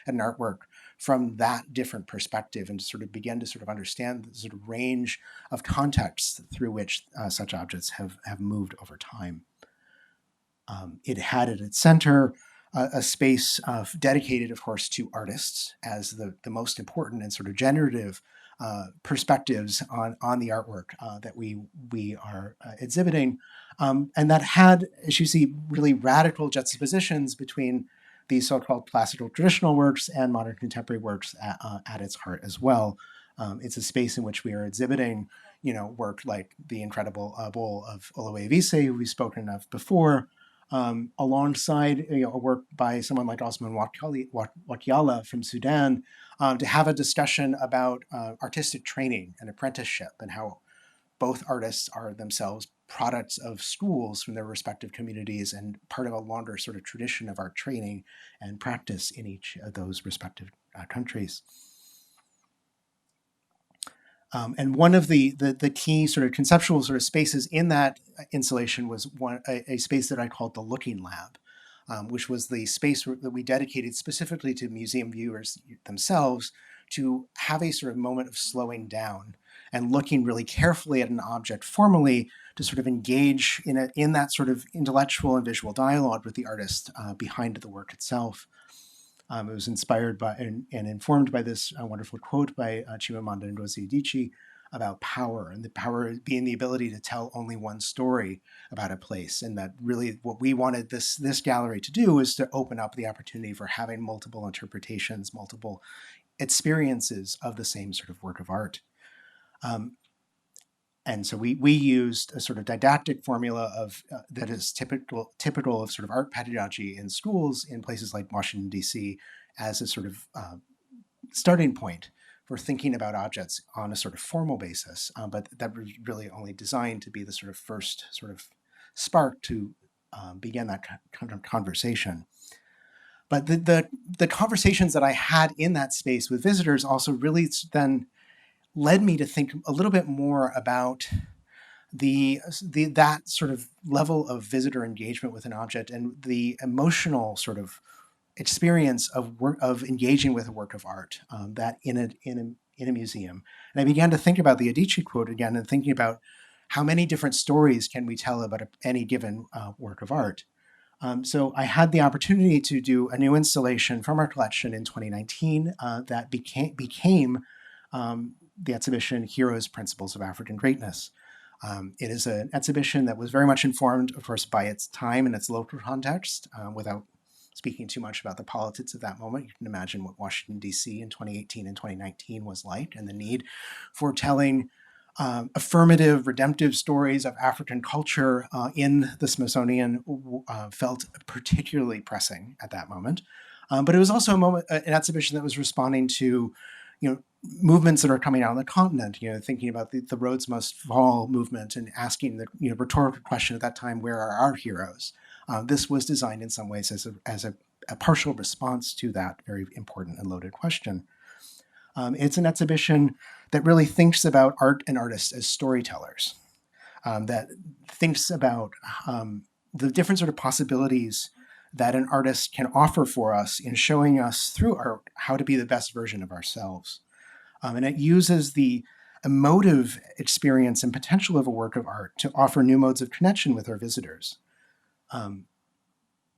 an artwork from that different perspective and to sort of begin to sort of understand the sort of range of contexts through which such objects have moved over time. It had at its center a space dedicated, of course, to artists as the most important and sort of generative perspectives on the artwork that we are exhibiting. And that had, as you see, really radical juxtapositions between these so-called classical traditional works and modern contemporary works at its heart as well. It's a space in which we are exhibiting, work like the incredible bowl of Olowe-Evise, who we've spoken of before, alongside a work by someone like Osman Wakiala from Sudan, to have a discussion about artistic training and apprenticeship and how both artists are themselves products of schools from their respective communities and part of a longer sort of tradition of art training and practice in each of those respective countries. And one of the key sort of conceptual sort of spaces in that installation was a space that I called the Looking Lab, which was the space that we dedicated specifically to museum viewers themselves to have a sort of moment of slowing down and looking really carefully at an object formally to sort of engage in that sort of intellectual and visual dialogue with the artist behind the work itself. It was inspired by and informed by this wonderful quote by Chimamanda Ngozi Adichie about power, and the power being the ability to tell only one story about a place. And that really what we wanted this gallery to do is to open up the opportunity for having multiple interpretations, multiple experiences of the same sort of work of art. And so we used a sort of didactic formula of that is typical of sort of art pedagogy in schools in places like Washington, D.C. as a sort of starting point for thinking about objects on a sort of formal basis, but that was really only designed to be the sort of first sort of spark to begin that kind of conversation. But the conversations that I had in that space with visitors also really then led me to think a little bit more about that sort of level of visitor engagement with an object and the emotional sort of experience of engaging with a work of art that in a museum. And I began to think about the Adichie quote again and thinking about how many different stories can we tell about any given work of art. So I had the opportunity to do a new installation from our collection in 2019 that became the exhibition Heroes, Principles of African Greatness. It is an exhibition that was very much informed, of course, by its time and its local context. Without speaking too much about the politics of that moment, you can imagine what Washington, D.C. in 2018 and 2019 was like, and the need for telling affirmative, redemptive stories of African culture in the Smithsonian felt particularly pressing at that moment. But it was also an exhibition that was responding to movements that are coming out on the continent, thinking about the Rhodes Must Fall movement and asking the rhetorical question at that time, where are our heroes? This was designed in some ways as a partial response to that very important and loaded question. It's an exhibition that really thinks about art and artists as storytellers, that thinks about the different sort of possibilities that an artist can offer for us in showing us through art how to be the best version of ourselves. And it uses the emotive experience and potential of a work of art to offer new modes of connection with our visitors.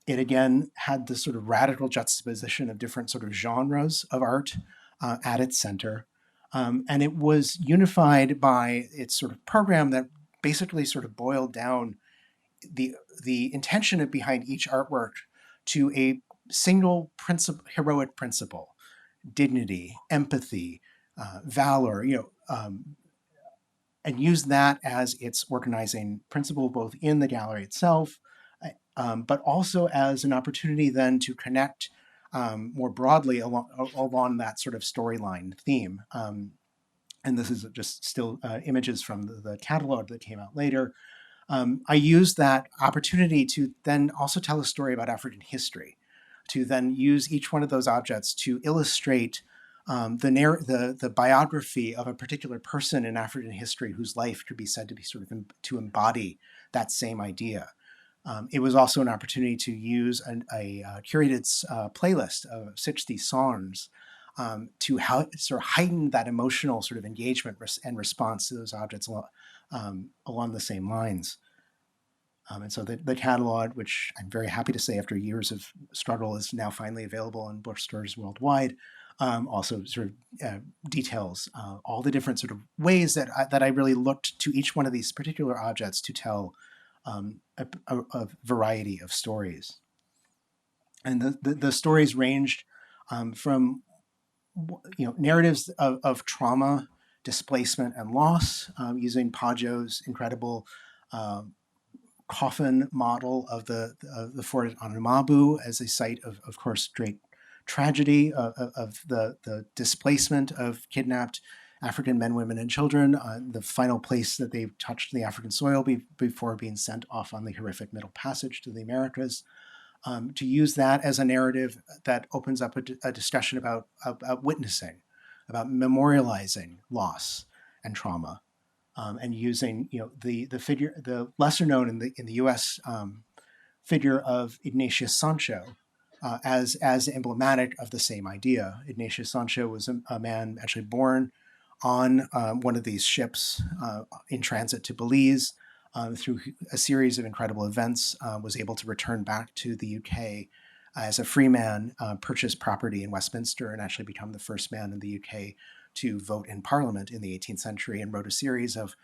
It again had this sort of radical juxtaposition of different sort of genres of art at its center. And it was unified by its sort of program that basically sort of boiled down the intention behind each artwork to a single heroic principle: dignity, empathy, valor, and use that as its organizing principle, both in the gallery itself, but also as an opportunity then to connect more broadly along that sort of storyline theme. And this is just still images from the catalog that came out later. I used that opportunity to then also tell a story about African history, to then use each one of those objects to illustrate the biography of a particular person in African history whose life could be said to be sort of to embody that same idea. It was also an opportunity to use a curated playlist of 60 songs sort of heighten that emotional sort of engagement and response to those objects along the same lines. And so the catalog, which I'm very happy to say after years of struggle is now finally available in bookstores worldwide, also sort of details all the different sort of ways that I really looked to each one of these particular objects to tell a variety of stories. And the stories ranged from narratives of trauma, displacement, and loss, using Pajo's incredible coffin model of the fort on Amabu as a site of course, great tragedy of the displacement of kidnapped African men, women, and children, the final place that they touched the African soil before being sent off on the horrific Middle Passage to the Americas. To use that as a narrative that opens up a discussion about witnessing, about memorializing loss and trauma, and using the figure, the lesser known in the U.S. Figure of Ignatius Sancho as emblematic of the same idea. Ignatius Sancho was a man actually born on one of these ships in transit to Belize. Through a series of incredible events, was able to return back to the UK as a free man, purchase property in Westminster, and actually become the first man in the UK to vote in Parliament in the 18th century, and wrote a series of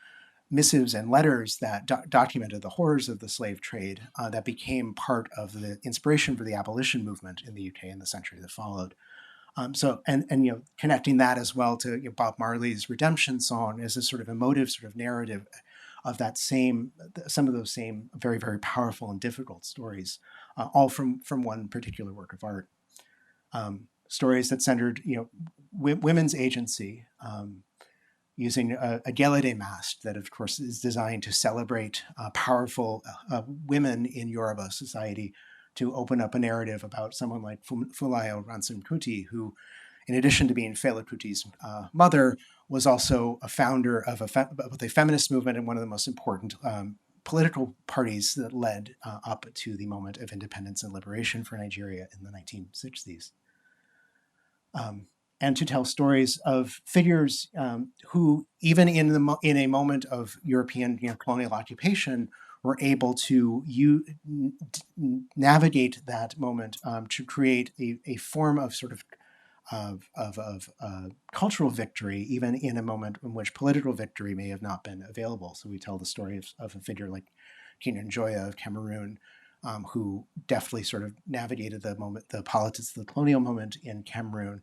missives and letters that documented the horrors of the slave trade that became part of the inspiration for the abolition movement in the UK in the century that followed. Connecting that as well to Bob Marley's Redemption Song as a sort of emotive sort of narrative of some of those same very, very powerful and difficult stories, all from one particular work of art. Stories that centered, women's agency, using a Gelede mast that, of course, is designed to celebrate powerful women in Yoruba society, to open up a narrative about someone like Fulayo Ransome Kuti, who, in addition to being Fela Kuti's mother, was also a founder of the feminist movement and one of the most important political parties that led up to the moment of independence and liberation for Nigeria in the 1960s. And to tell stories of figures who, even in a moment of European colonial occupation, were able to navigate that moment to create a form of sort of cultural victory, even in a moment in which political victory may have not been available. So we tell the story of a figure like King Njoya of Cameroon, who deftly sort of navigated the moment, the politics of the colonial moment in Cameroon,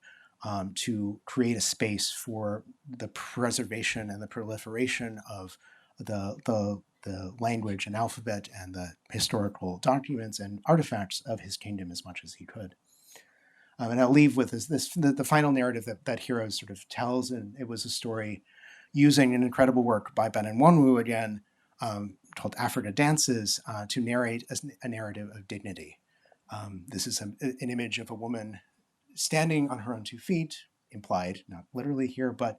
to create a space for the preservation and the proliferation of the language and alphabet and the historical documents and artifacts of his kingdom as much as he could. And I'll leave with the final narrative that Heroes sort of tells, and it was a story using an incredible work by Ben Nwanwu again, called Africa Dances, to narrate a narrative of dignity. This is an image of a woman standing on her own 2 feet, implied, not literally here, but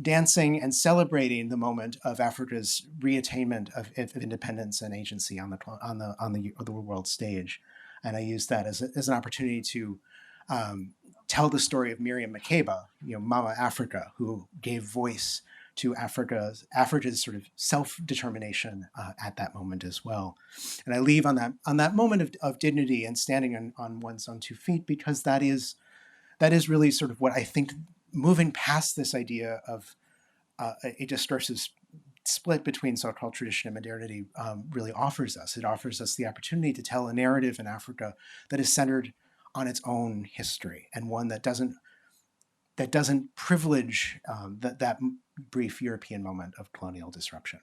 dancing and celebrating the moment of Africa's reattainment of independence and agency on the world stage. And I used that as an opportunity to tell the story of Miriam Makeba, Mama Africa, who gave voice to Africa's sort of self-determination at that moment as well. And I leave on that moment of dignity and standing on one's own 2 feet, because that is really sort of what I think, moving past this idea of a discursive split between so-called tradition and modernity, really offers us. It offers us the opportunity to tell a narrative in Africa that is centered on its own history, and one that doesn't privilege that brief European moment of colonial disruption.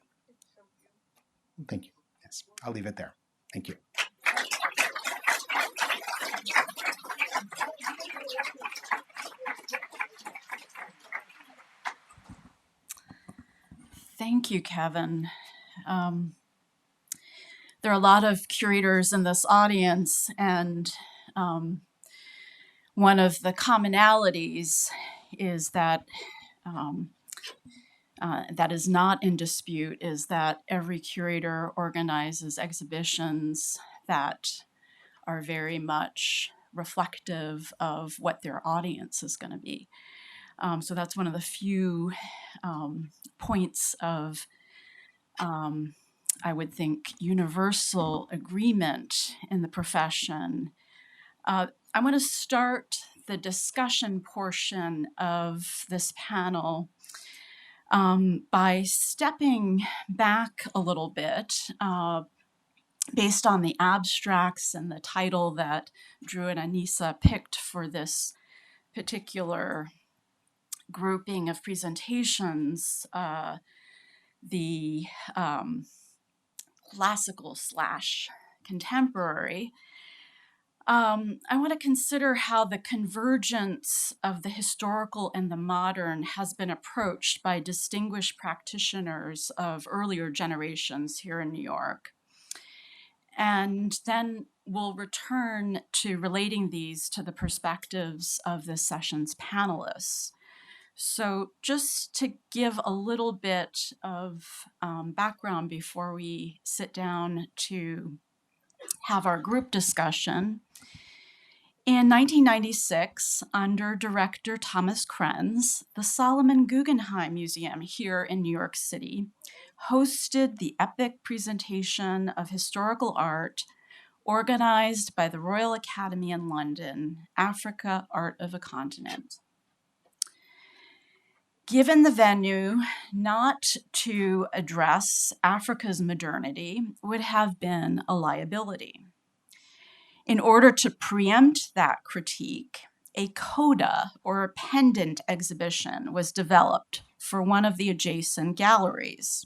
Thank you. Yes, I'll leave it there. Thank you. Thank you, Kevin. There are a lot of curators in this audience, and one of the commonalities is that that is not in dispute, is that every curator organizes exhibitions that are very much reflective of what their audience is going to be. So that's one of the few points of, I would think, universal agreement in the profession. I want to start the discussion portion of this panel by stepping back a little bit based on the abstracts and the title that Drew and Alisa picked for this particular grouping of presentations, the classical / contemporary. I want to consider how the convergence of the historical and the modern has been approached by distinguished practitioners of earlier generations here in New York. And then we'll return to relating these to the perspectives of this session's panelists. So just to give a little bit of background before we sit down to have our group discussion. In 1996, under director Thomas Krenz, the Solomon Guggenheim Museum here in New York City hosted the epic presentation of historical art organized by the Royal Academy in London, Africa, Art of a Continent. Given the venue, not to address Africa's modernity would have been a liability. In order to preempt that critique, a coda, or a pendant exhibition, was developed for one of the adjacent galleries.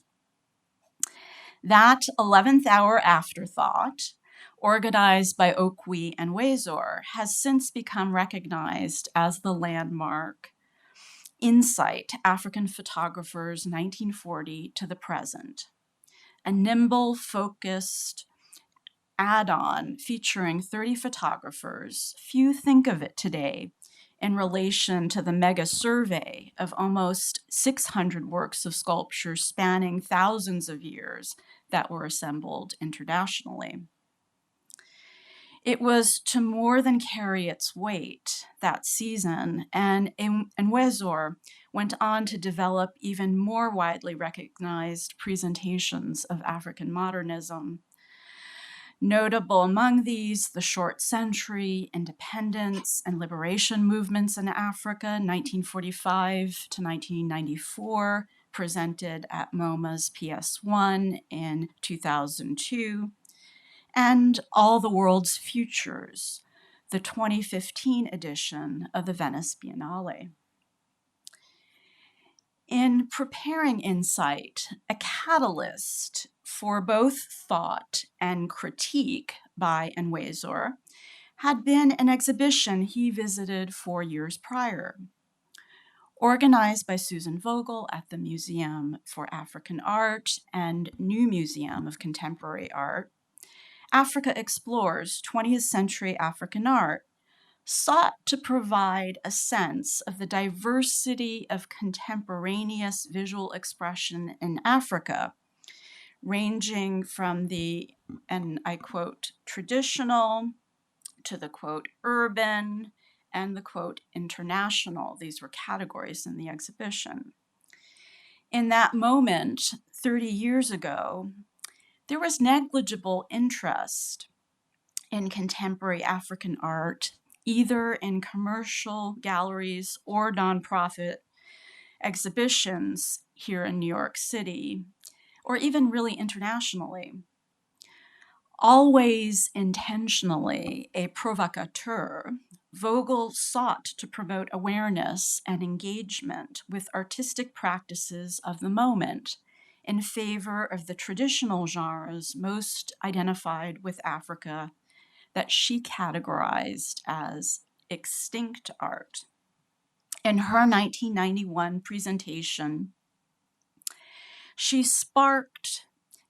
That 11th hour afterthought, organized by Okwi and Wezor, has since become recognized as the landmark Insight, African Photographers, 1940 to the present. A nimble, focused add-on featuring 30 photographers. Few think of it today in relation to the mega survey of almost 600 works of sculpture spanning thousands of years that were assembled internationally. It was to more than carry its weight that season, and Wezor went on to develop even more widely recognized presentations of African modernism. Notable among these, the short century, independence, and liberation movements in Africa, 1945 to 1994, presented at MoMA's PS1 in 2002, and All the World's Futures, the 2015 edition of the Venice Biennale. In preparing Insight, a catalyst for both thought and critique by Wezor had been an exhibition he visited 4 years prior. Organized by Susan Vogel at the Museum for African Art and New Museum of Contemporary Art, Africa Explores 20th Century African Art sought to provide a sense of the diversity of contemporaneous visual expression in Africa, ranging from the, and I quote, traditional to the quote, urban, and the quote, international. These were categories in the exhibition. In that moment, 30 years ago, there was negligible interest in contemporary African art, either in commercial galleries or nonprofit exhibitions here in New York City, or even really internationally. Always intentionally a provocateur, Vogel sought to promote awareness and engagement with artistic practices of the moment in favor of the traditional genres most identified with Africa that she categorized as extinct art. In her 1991 presentation, she sparked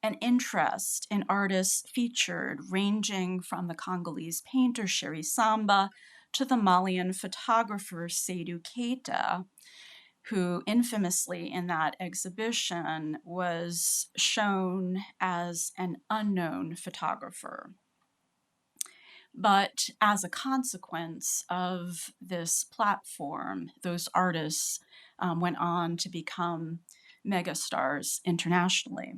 an interest in artists featured ranging from the Congolese painter Sherry Samba to the Malian photographer Seydou Keita, who infamously in that exhibition was shown as an unknown photographer. But as a consequence of this platform, those artists went on to become megastars internationally.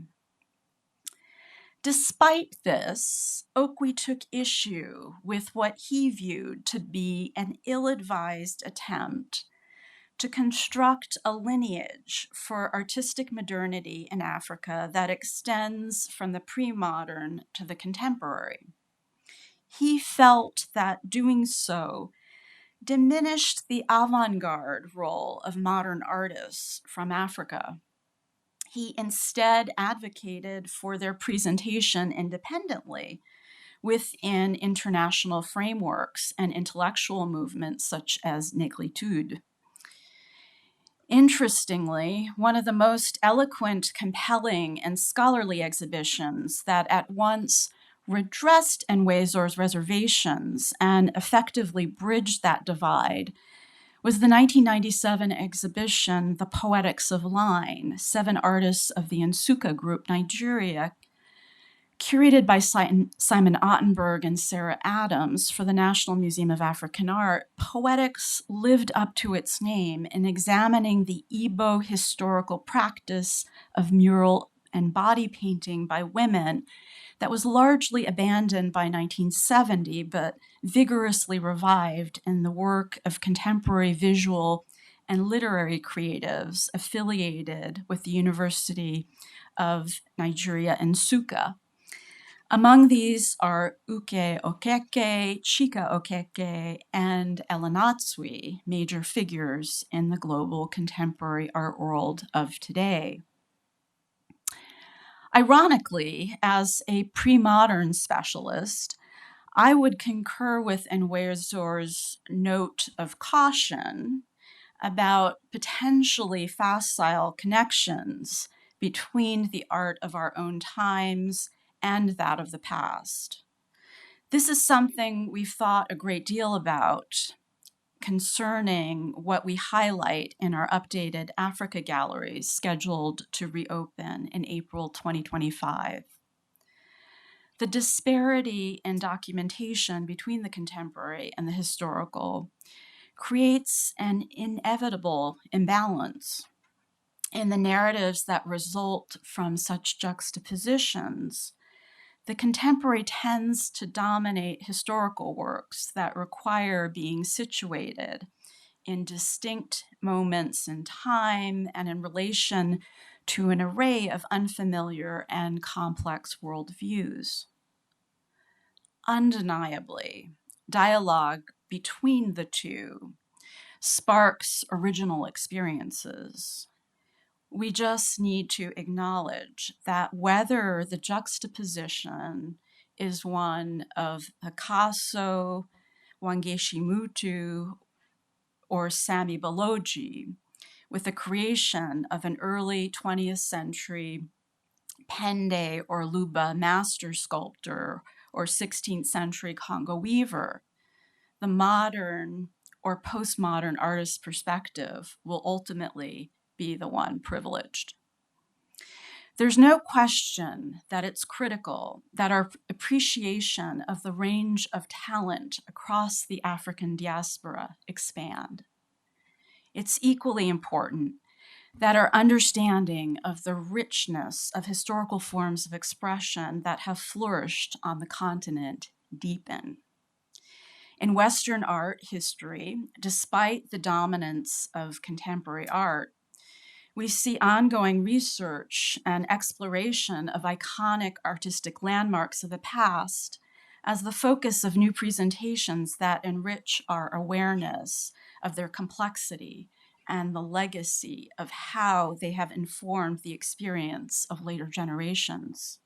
Despite this, Okwe took issue with what he viewed to be an ill-advised attempt to construct a lineage for artistic modernity in Africa that extends from the pre-modern to the contemporary. He felt that doing so diminished the avant-garde role of modern artists from Africa. He instead advocated for their presentation independently within international frameworks and intellectual movements such as Négritude. Interestingly, one of the most eloquent, compelling, and scholarly exhibitions that at once redressed Enwezor's reservations and effectively bridged that divide was the 1997 exhibition, The Poetics of Line, 7 artists of the Nsukka Group, Nigeria, curated by Simon Ottenberg and Sarah Adams for the National Museum of African Art. Poetics lived up to its name in examining the Igbo historical practice of mural and body painting by women that was largely abandoned by 1970, but vigorously revived in the work of contemporary visual and literary creatives affiliated with the University of Nigeria, Nsukka. Among these are Uke Okeke, Chika Okeke, and Elanatsui, major figures in the global contemporary art world of today. Ironically, as a pre-modern specialist, I would concur with Enwezor's note of caution about potentially facile connections between the art of our own times and that of the past. This is something we've thought a great deal about concerning what we highlight in our updated Africa galleries scheduled to reopen in April 2025. The disparity in documentation between the contemporary and the historical creates an inevitable imbalance in the narratives that result from such juxtapositions. The contemporary tends to dominate historical works that require being situated in distinct moments in time and in relation to an array of unfamiliar and complex worldviews. Undeniably, dialogue between the two sparks original experiences. We just need to acknowledge that whether the juxtaposition is one of Picasso, Wangechi Mutu, or Sami Baloji, with the creation of an early 20th century Pende or Luba master sculptor or 16th century Congo weaver, the modern or postmodern artist's perspective will ultimately be the one privileged. There's no question that it's critical that our appreciation of the range of talent across the African diaspora expand. It's equally important that our understanding of the richness of historical forms of expression that have flourished on the continent deepen. In Western art history, despite the dominance of contemporary art, we see ongoing research and exploration of iconic artistic landmarks of the past as the focus of new presentations that enrich our awareness of their complexity and the legacy of how they have informed the experience of later generations.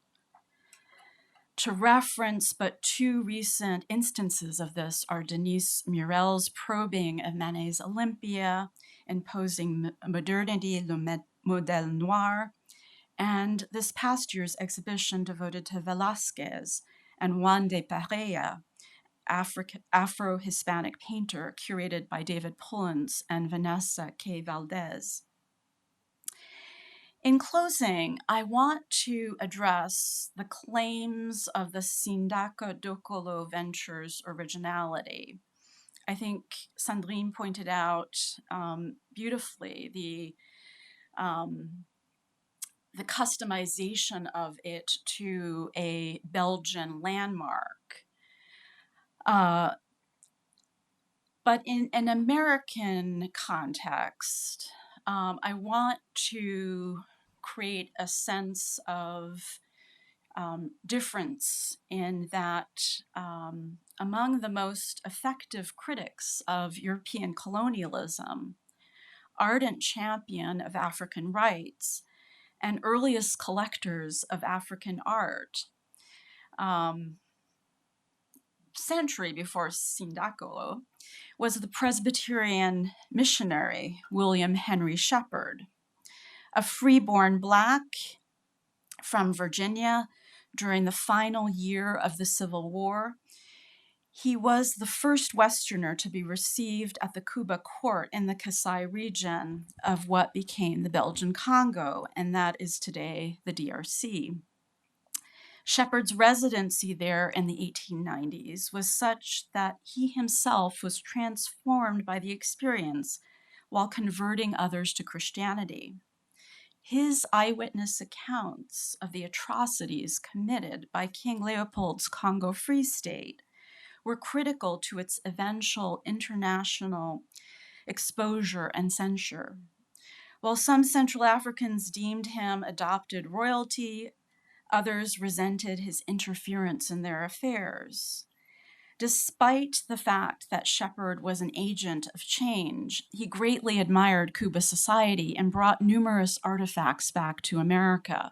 To reference but 2 recent instances of this are Denise Murel's probing of Manet's Olympia, Imposing Modernity, Le Modèle Noir, and this past year's exhibition devoted to Velázquez and Juan de Pareja, Afro-Hispanic painter, curated by David Pullens and Vanessa K. Valdez. In closing, I want to address the claims of the Sindako Dokolo Ventures originality. I think Sandrine pointed out beautifully the customization of it to a Belgian landmark. But in an American context, I want to create a sense of difference in that among the most effective critics of European colonialism, ardent champion of African rights, and earliest collectors of African art, century before Sindakolo, was the Presbyterian missionary William Henry Shepherd, a freeborn Black from Virginia during the final year of the Civil War. He was the first Westerner to be received at the Kuba court in the Kasai region of what became the Belgian Congo, and that is today the DRC. Shepherd's residency there in the 1890s was such that he himself was transformed by the experience while converting others to Christianity. His eyewitness accounts of the atrocities committed by King Leopold's Congo Free State were critical to its eventual international exposure and censure. While some Central Africans deemed him adopted royalty, others resented his interference in their affairs. Despite the fact that Shepherd was an agent of change, he greatly admired Cuba society and brought numerous artifacts back to America.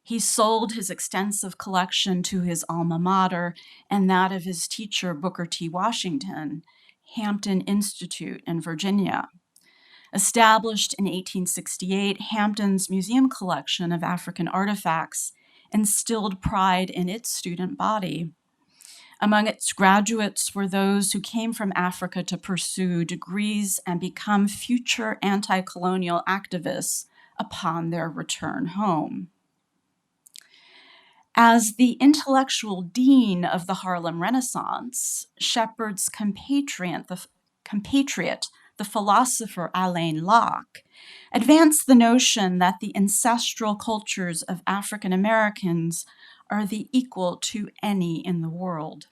He sold his extensive collection to his alma mater and that of his teacher, Booker T. Washington, Hampton Institute in Virginia. Established in 1868, Hampton's museum collection of African artifacts instilled pride in its student body. Among its graduates were those who came from Africa to pursue degrees and become future anti-colonial activists upon their return home. As the intellectual dean of the Harlem Renaissance, Shepherd's compatriot, the philosopher Alain Locke, advanced the notion that the ancestral cultures of African Americans are the equal to any in the world.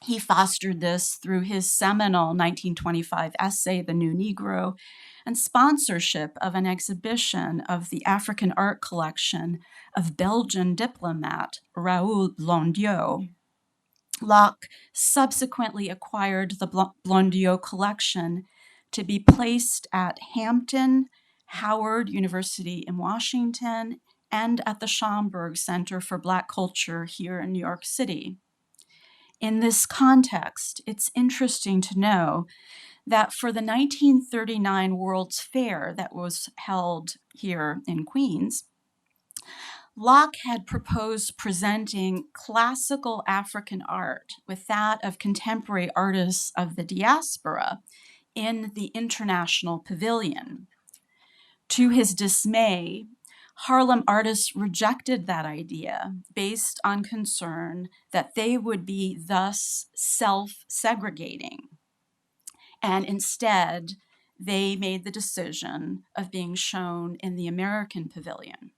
He fostered this through his seminal 1925 essay, The New Negro, and sponsorship of an exhibition of the African art collection of Belgian diplomat Raoul Blondiot. Locke subsequently acquired the Blondiot collection to be placed at Hampton, Howard University in Washington, and at the Schomburg Center for Black Culture here in New York City. In this context, it's interesting to know that for the 1939 World's Fair that was held here in Queens, Locke had proposed presenting classical African art with that of contemporary artists of the Diaspora in the International Pavilion. To his dismay, Harlem artists rejected that idea based on concern that they would be thus self-segregating. And instead, they made the decision of being shown in the American Pavilion.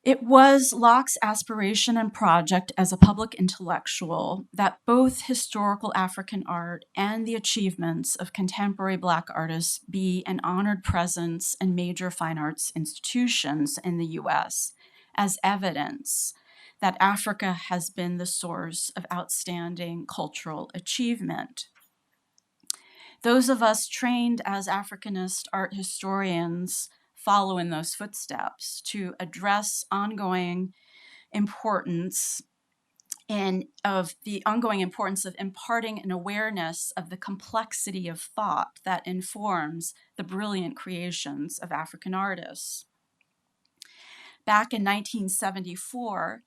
It was Locke's aspiration and project as a public intellectual that both historical African art and the achievements of contemporary Black artists be an honored presence in major fine arts institutions in the US as evidence that Africa has been the source of outstanding cultural achievement. Those of us trained as Africanist art historians follow in those footsteps to address ongoing importance of imparting an awareness of the complexity of thought that informs the brilliant creations of African artists. Back in 1974,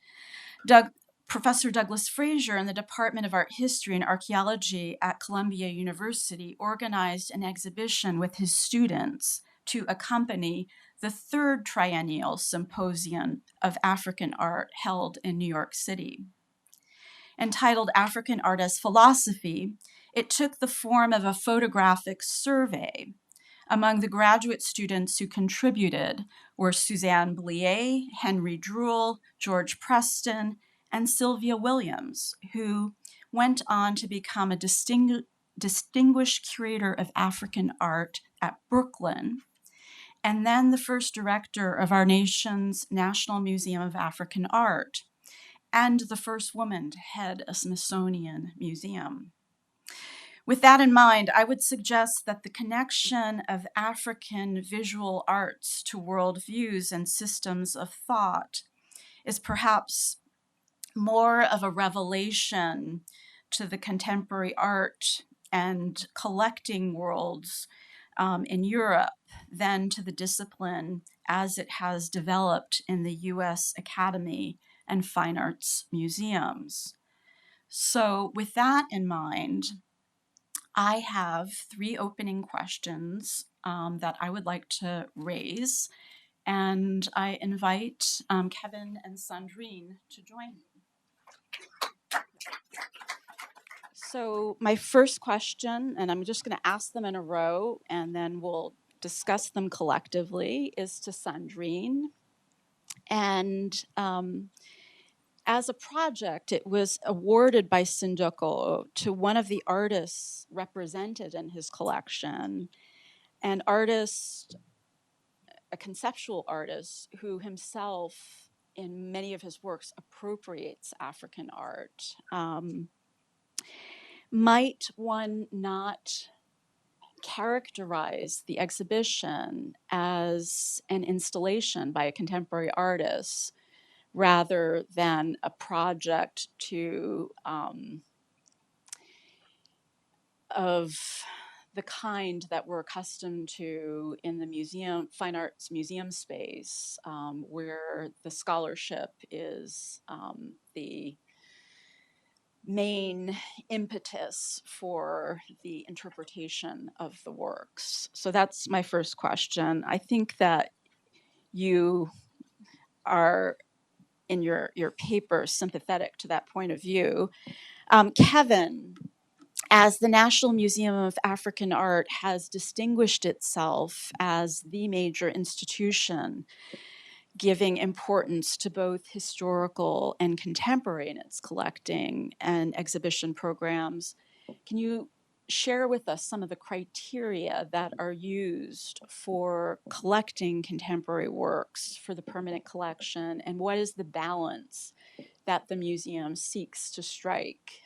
Professor Douglas Fraser in the Department of Art History and Archaeology at Columbia University organized an exhibition with his students to accompany the third triennial Symposium of African Art held in New York City. Entitled African Art as Philosophy, it took the form of a photographic survey. Among the graduate students who contributed were Suzanne Blier, Henry Druhl, George Preston, and Sylvia Williams, who went on to become a distinguished curator of African art at Brooklyn, and then the first director of our nation's National Museum of African Art, and the first woman to head a Smithsonian museum. With that in mind, I would suggest that the connection of African visual arts to worldviews and systems of thought is perhaps more of a revelation to the contemporary art and collecting worlds in Europe than to the discipline as it has developed in the U.S. Academy and Fine Arts Museums. So with that in mind, I have 3 opening questions that I would like to raise, and I invite Kevin and Sandrine to join me. So my first question, and I'm just going to ask them in a row, and then we'll discuss them collectively, is to Sandrine. And as a project, it was awarded by Sindoko to one of the artists represented in his collection, an artist, a conceptual artist who himself, in many of his works, appropriates African art. Might one not characterize the exhibition as an installation by a contemporary artist rather than a project of the kind that we're accustomed to in the museum, fine arts museum space, where the scholarship is the main impetus for the interpretation of the works? So that's my first question. I think that you are, in your paper, sympathetic to that point of view. Kevin, as the National Museum of African Art has distinguished itself as the major institution giving importance to both historical and contemporary in its collecting and exhibition programs, can you share with us some of the criteria that are used for collecting contemporary works for the permanent collection, and what is the balance that the museum seeks to strike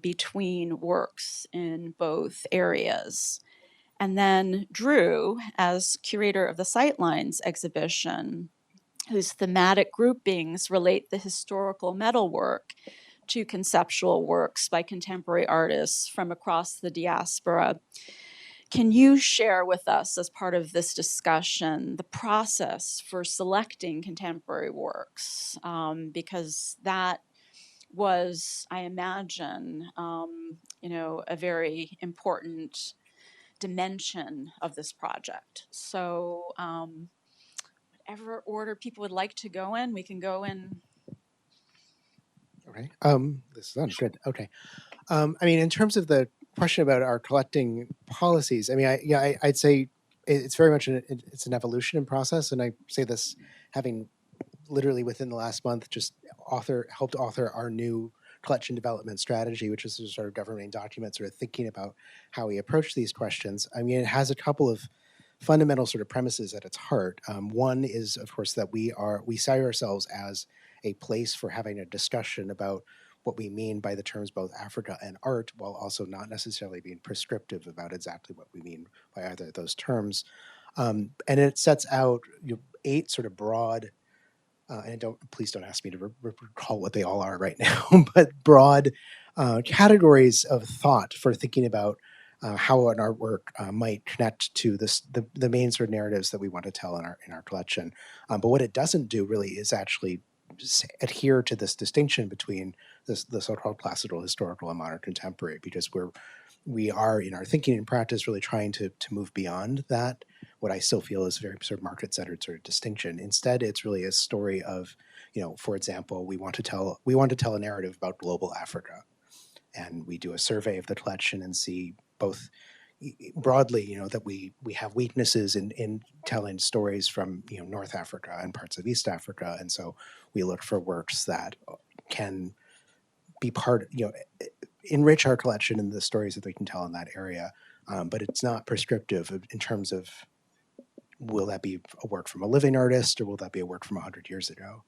between works in both areas? And then Drew, as curator of the Sightlines exhibition, whose thematic groupings relate the historical metalwork to conceptual works by contemporary artists from across the diaspora. Can you share with us, as part of this discussion, the process for selecting contemporary works? Because that was, I imagine, a very important dimension of this project. So whatever order people would like to go in, we can go in. Okay. This sounds good. Okay. In terms of the question about our collecting policies, I'd say it's very much it's an evolution in process, and I say this having literally within the last month just helped author our new collection development strategy, which is a sort of governing document, sort of thinking about how we approach these questions. It has a couple of fundamental sort of premises at its heart. One is, of course, that we see ourselves as a place for having a discussion about what we mean by the terms both Africa and art, while also not necessarily being prescriptive about exactly what we mean by either of those terms. And it sets out 8 sort of broad, and please don't ask me to recall what they all are right now, but broad categories of thought for thinking about how an artwork might connect to the main sort of narratives that we want to tell in our collection. But what it doesn't do really is actually adhere to this distinction between the so-called classical, historical, and modern contemporary, because we are in our thinking and practice really trying to move beyond that, what I still feel is a very sort of market-centered sort of distinction. Instead, it's really a story of, for example, we want to tell a narrative about global Africa, and we do a survey of the collection and see both broadly, that we have weaknesses in telling stories from North Africa and parts of East Africa, and so we look for works that can be part, enrich our collection and the stories that we can tell in that area. But it's not prescriptive in terms of will that be a work from a living artist or will that be a work from 100 years ago?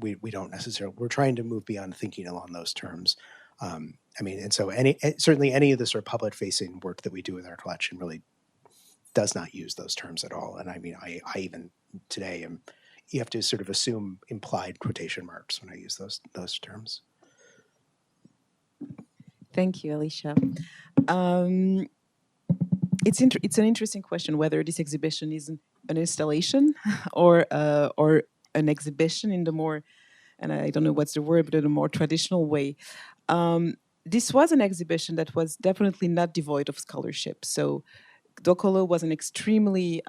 We don't necessarily. We're trying to move beyond thinking along those terms. And so certainly any of the sort of public-facing work that we do with our collection really does not use those terms at all. And I even today you have to sort of assume implied quotation marks when I use those terms. Thank you, Alicia. It's an interesting question whether this exhibition is an installation or an exhibition in the more, and I don't know what's the word, but in a more traditional way. This was an exhibition that was definitely not devoid of scholarship. So Dokolo was an extremely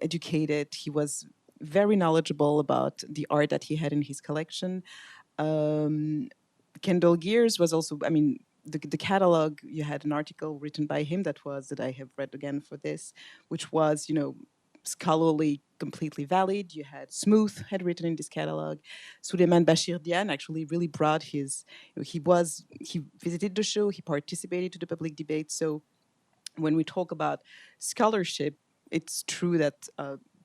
educated, he was very knowledgeable about the art that he had in his collection. Kendall Gears was also, the catalog, you had an article written by him that I have read again for this, which was, scholarly, completely valid. You had Smooth had written in this catalog. Suleiman Bashir Dian actually really brought his, he visited the show, he participated to the public debate. So when we talk about scholarship, it's true that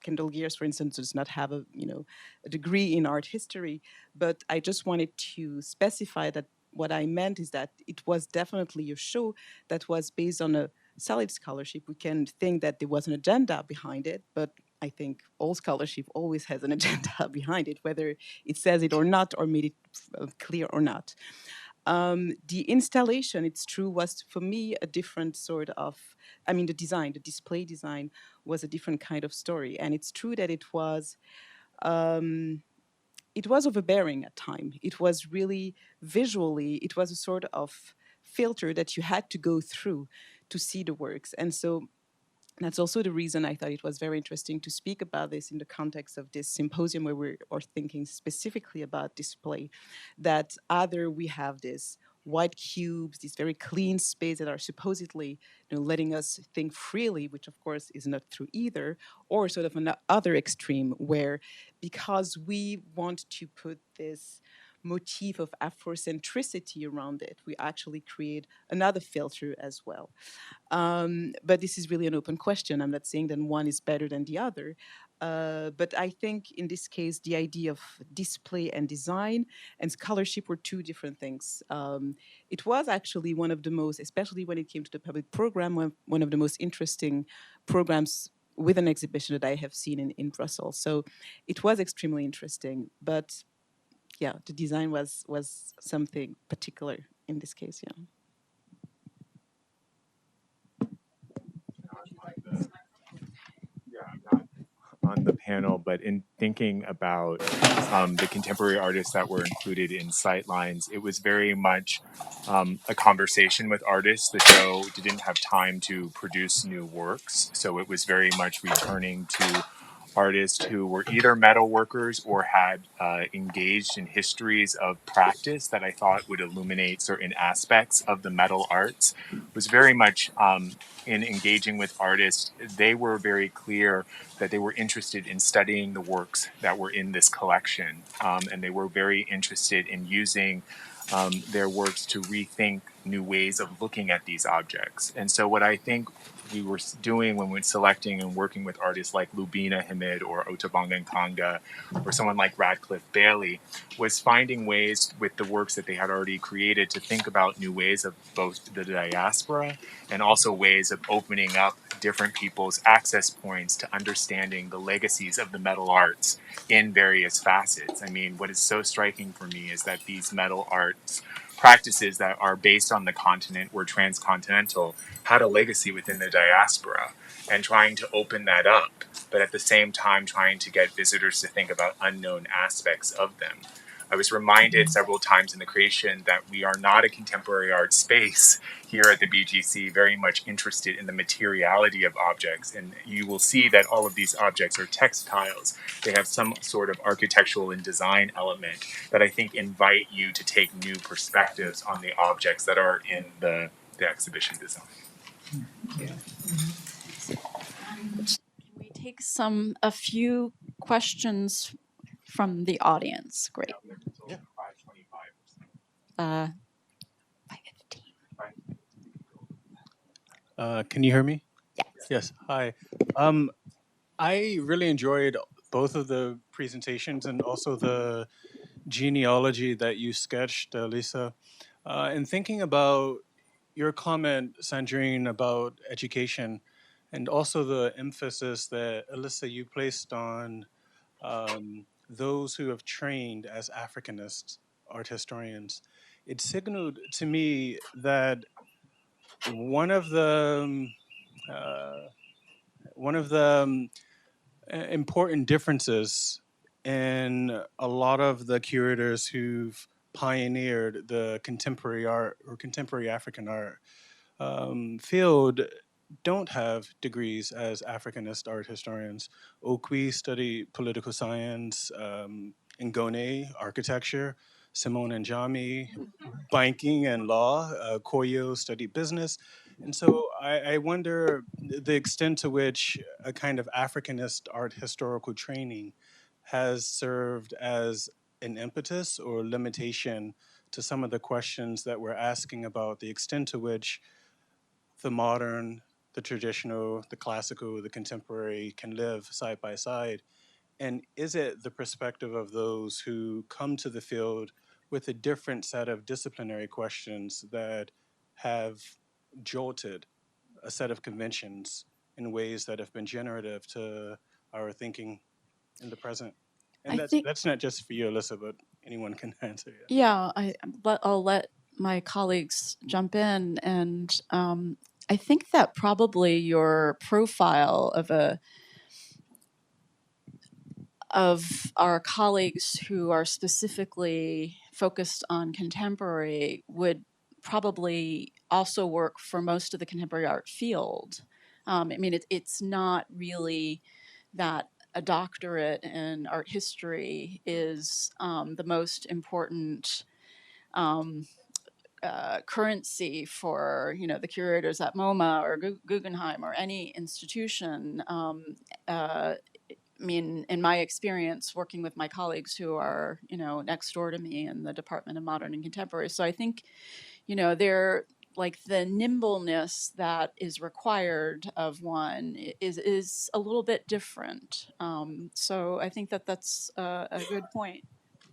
Kendall Gears, for instance, does not have a degree in art history, but I just wanted to specify that what I meant is that it was definitely a show that was based on a solid scholarship. We can think that there was an agenda behind it, but I think all scholarship always has an agenda behind it, whether it says it or not, or made it clear or not. The installation, it's true, was for me a different sort of, the display design was a different kind of story. And it's true that it was overbearing at times. It was really visually, it was a sort of filter that you had to go through to see the works. And so that's also the reason I thought it was very interesting to speak about this in the context of this symposium where we are thinking specifically about display, that either we have this white cubes, these very clean space that are supposedly letting us think freely, which of course is not true either, or sort of another extreme where because we want to put this motif of Afrocentricity around it, we actually create another filter as well. But this is really an open question. I'm not saying that one is better than the other. But I think in this case, the idea of display and design and scholarship were two different things. It was actually one of the most, especially when it came to the public program, one of the most interesting programs with an exhibition that I have seen in Brussels. So it was extremely interesting. But yeah, the design was something particular in this case, yeah. On the panel, but in thinking about the contemporary artists that were included in Sightlines, it was very much a conversation with artists. The show didn't have time to produce new works, so it was very much returning to artists who were either metal workers or had engaged in histories of practice that I thought would illuminate certain aspects of the metal arts. It was very much in engaging with artists, they were very clear that they were interested in studying the works that were in this collection. And they were very interested in using their works to rethink new ways of looking at these objects. And so what I think we were doing when we were selecting and working with artists like Lubina Hamid or Otabanga Nkanga or someone like Radcliffe Bailey was finding ways with the works that they had already created to think about new ways of both the diaspora and also ways of opening up different people's access points to understanding the legacies of the metal arts in various facets. I mean, what is so striking for me is that these metal arts practices that are based on the continent, were transcontinental, had a legacy within the diaspora, and trying to open that up, but at the same time trying to get visitors to think about unknown aspects of them. I was reminded several times in the creation that we are not a contemporary art space here at the BGC, very much interested in the materiality of objects. And you will see that all of these objects are textiles. They have some sort of architectural and design element that I think invite you to take new perspectives on the objects that are in the exhibition design. Can we take a few questions from the audience? Great. Yeah. 5:15. Can you hear me? Yes. Yes. Hi. I really enjoyed both of the presentations and also the genealogy that you sketched, Lisa. And thinking about your comment, Sandrine, about education, and also the emphasis that, Alisa, you placed on those who have trained as Africanist art historians, it signaled to me that one of the important differences in a lot of the curators who've pioneered the contemporary art or contemporary African art field don't have degrees as Africanist art historians. Okwi studied political science, Ngone architecture, Simone Njami banking and law, Koyo studied business. And so I wonder the extent to which a kind of Africanist art historical training has served as an impetus or limitation to some of the questions that we're asking about the extent to which the modern, the traditional, the classical, the contemporary can live side by side. And is it the perspective of those who come to the field with a different set of disciplinary questions that have jolted a set of conventions in ways that have been generative to our thinking in the present? And that's not just for you, Alisa, but anyone can answer. Yeah, I'll let my colleagues jump in, and I think that probably your profile of our colleagues who are specifically focused on contemporary would probably also work for most of the contemporary art field. I mean, it's not really that a doctorate in art history is the most important currency for the curators at MoMA or Guggenheim or any institution. I mean, in my experience working with my colleagues who are, next door to me in the Department of Modern and Contemporary. So I think, they're like the nimbleness that is required of one is a little bit different. So I think that's a good point.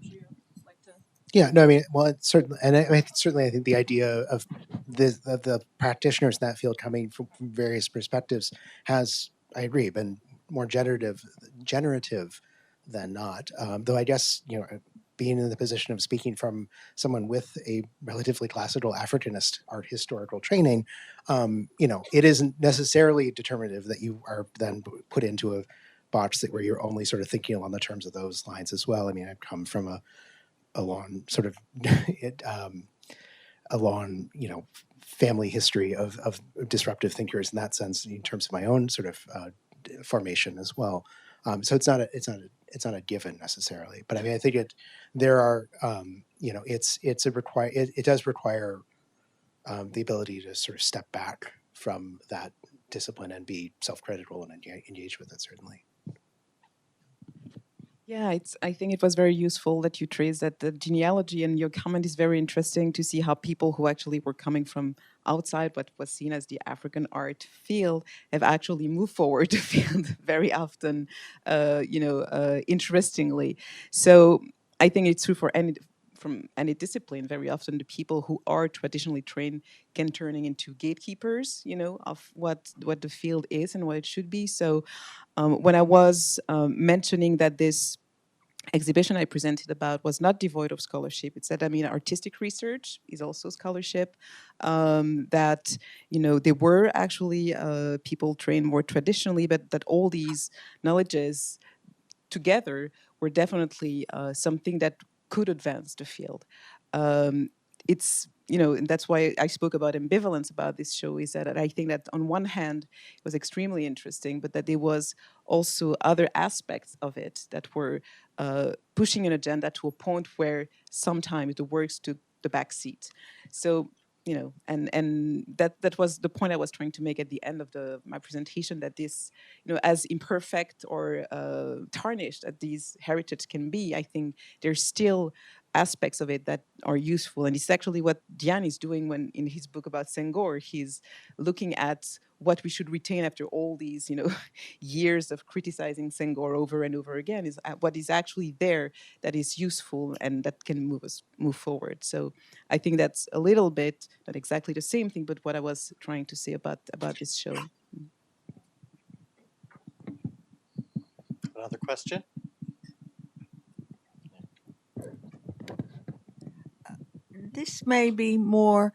Would you like to? Yeah, no, I mean, well, it's certainly, and I think the idea of the practitioners in that field coming from various perspectives has, I agree, been more generative than not. Though I guess being in the position of speaking from someone with a relatively classical Africanist art historical training, it isn't necessarily determinative that you are then put into a box where you're only sort of thinking along the terms of those lines as well. I mean, I've come from a long sort of a long family history of disruptive thinkers in that sense in terms of my own sort of formation as well. So it's not a given necessarily, but I mean I think it does require the ability to sort of step back from that discipline and be self-critical and engage with it, certainly. Yeah, I think it was very useful that you traced that the genealogy, and your comment is very interesting to see how people who actually were coming from outside what was seen as the African art field have actually moved forward the field very often, interestingly. So I think it's true from any discipline. Very often the people who are traditionally trained can turning into gatekeepers, of what the field is and what it should be. So when I was mentioning that this exhibition I presented about was not devoid of scholarship. It said, I mean, artistic research is also scholarship. That, you know, there were actually people trained more traditionally, but that all these knowledges together were definitely something that could advance the field. It's, you know, and that's why I spoke about ambivalence about this show, is that I think that on one hand it was extremely interesting, but that there was also other aspects of it that were pushing an agenda to a point where sometimes the works took the back seat. So, you know, and that was the point I was trying to make at the end of my presentation, that this, you know, as imperfect or tarnished as these heritage can be, I think there's still aspects of it that are useful. And it's actually what Diane is doing when in his book about Senghor, he's looking at what we should retain after all these, you know, years of criticizing Senghor over and over again, is what is actually there that is useful and that can move forward. So I think that's a little bit, not exactly the same thing, but what I was trying to say about this show. Another question? This may be more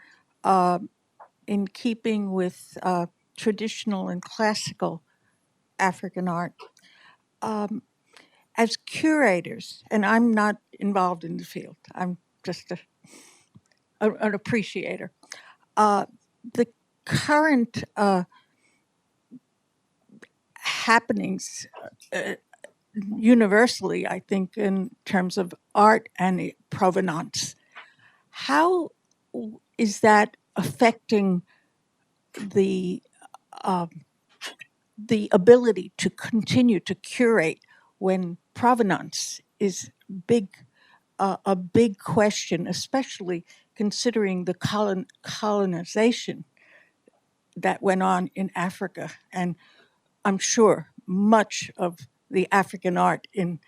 in keeping with traditional and classical African art. As curators, and I'm not involved in the field, I'm just an appreciator. The current happenings universally, I think, in terms of art and provenance, how is that affecting the ability to continue to curate when provenance is a big question, especially considering the colonization that went on in Africa? And I'm sure much of the African art in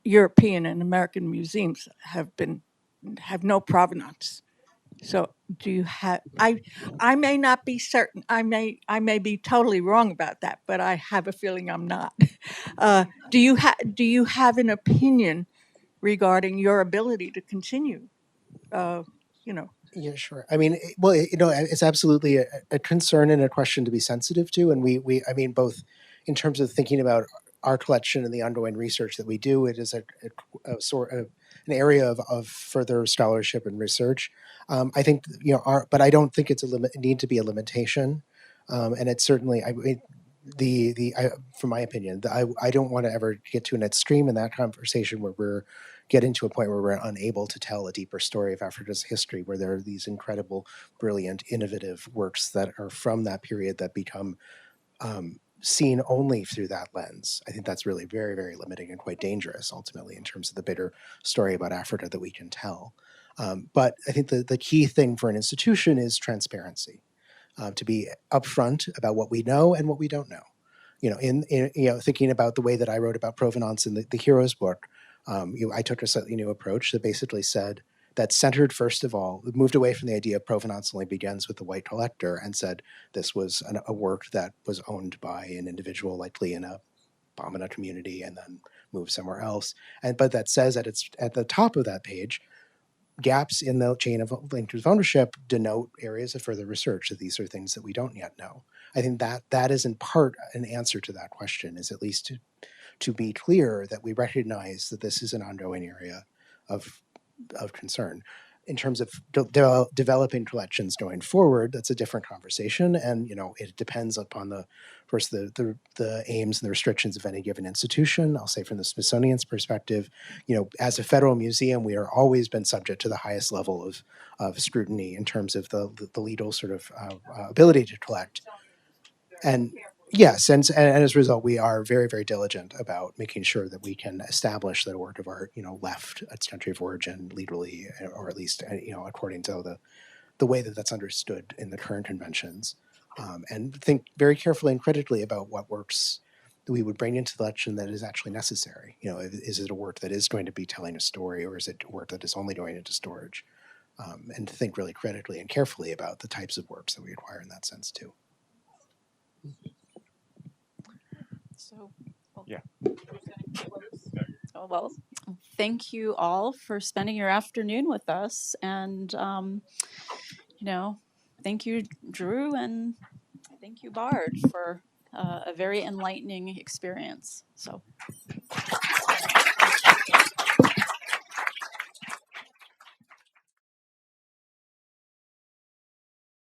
European and American museums have no provenance. So do you have, I may not be certain, I may be totally wrong about that, but I have a feeling I'm not. Do you have an opinion regarding your ability to continue? You know. Yeah, sure. I mean, well, you know, it's absolutely a concern and a question to be sensitive to. And I mean, both in terms of thinking about our collection and the ongoing research that we do, it is a sort of an area of further scholarship and research. I think, you know, but I don't think it's need to be a limitation. And it's certainly, I mean, from my opinion, I don't want to ever get to an extreme in that conversation where we're getting to a point where we're unable to tell a deeper story of Africa's history, where there are these incredible, brilliant, innovative works that are from that period that become seen only through that lens. I think that's really very, very limiting and quite dangerous, ultimately, in terms of the bigger story about Africa that we can tell. But I think the key thing for an institution is transparency, to be upfront about what we know and what we don't know. You know, in you know, thinking about the way that I wrote about provenance in the Heroes book, I took a slightly new approach that basically said that centered, first of all, moved away from the idea of provenance only begins with the white collector, and said this was a work that was owned by an individual, likely in a Bamana community, and then moved somewhere else. But that says that it's at the top of that page, gaps in the chain of linked of ownership denote areas of further research, that these are things that we don't yet know. I think that is in part an answer to that question, is at least to be clear that we recognize that this is an ongoing area of concern. In terms of developing collections going forward, that's a different conversation, and you know, it depends upon the aims and the restrictions of any given institution. I'll say from the Smithsonian's perspective, you know, as a federal museum, we are always been subject to the highest level of scrutiny in terms of the legal sort of ability to collect. And yes, and as a result, we are very, very diligent about making sure that we can establish that a work of art, you know, left its country of origin legally, or at least, you know, according to the way that that's understood in the current conventions, and think very carefully and critically about what works that we would bring into the collection that is actually necessary. You know, is it a work that is going to be telling a story, or is it a work that is only going into storage? And to think really critically and carefully about the types of works that we acquire in that sense too. So, Yeah. Oh, well, thank you all for spending your afternoon with us. And, thank you, Drew, and thank you, Bard, for a very enlightening experience. So.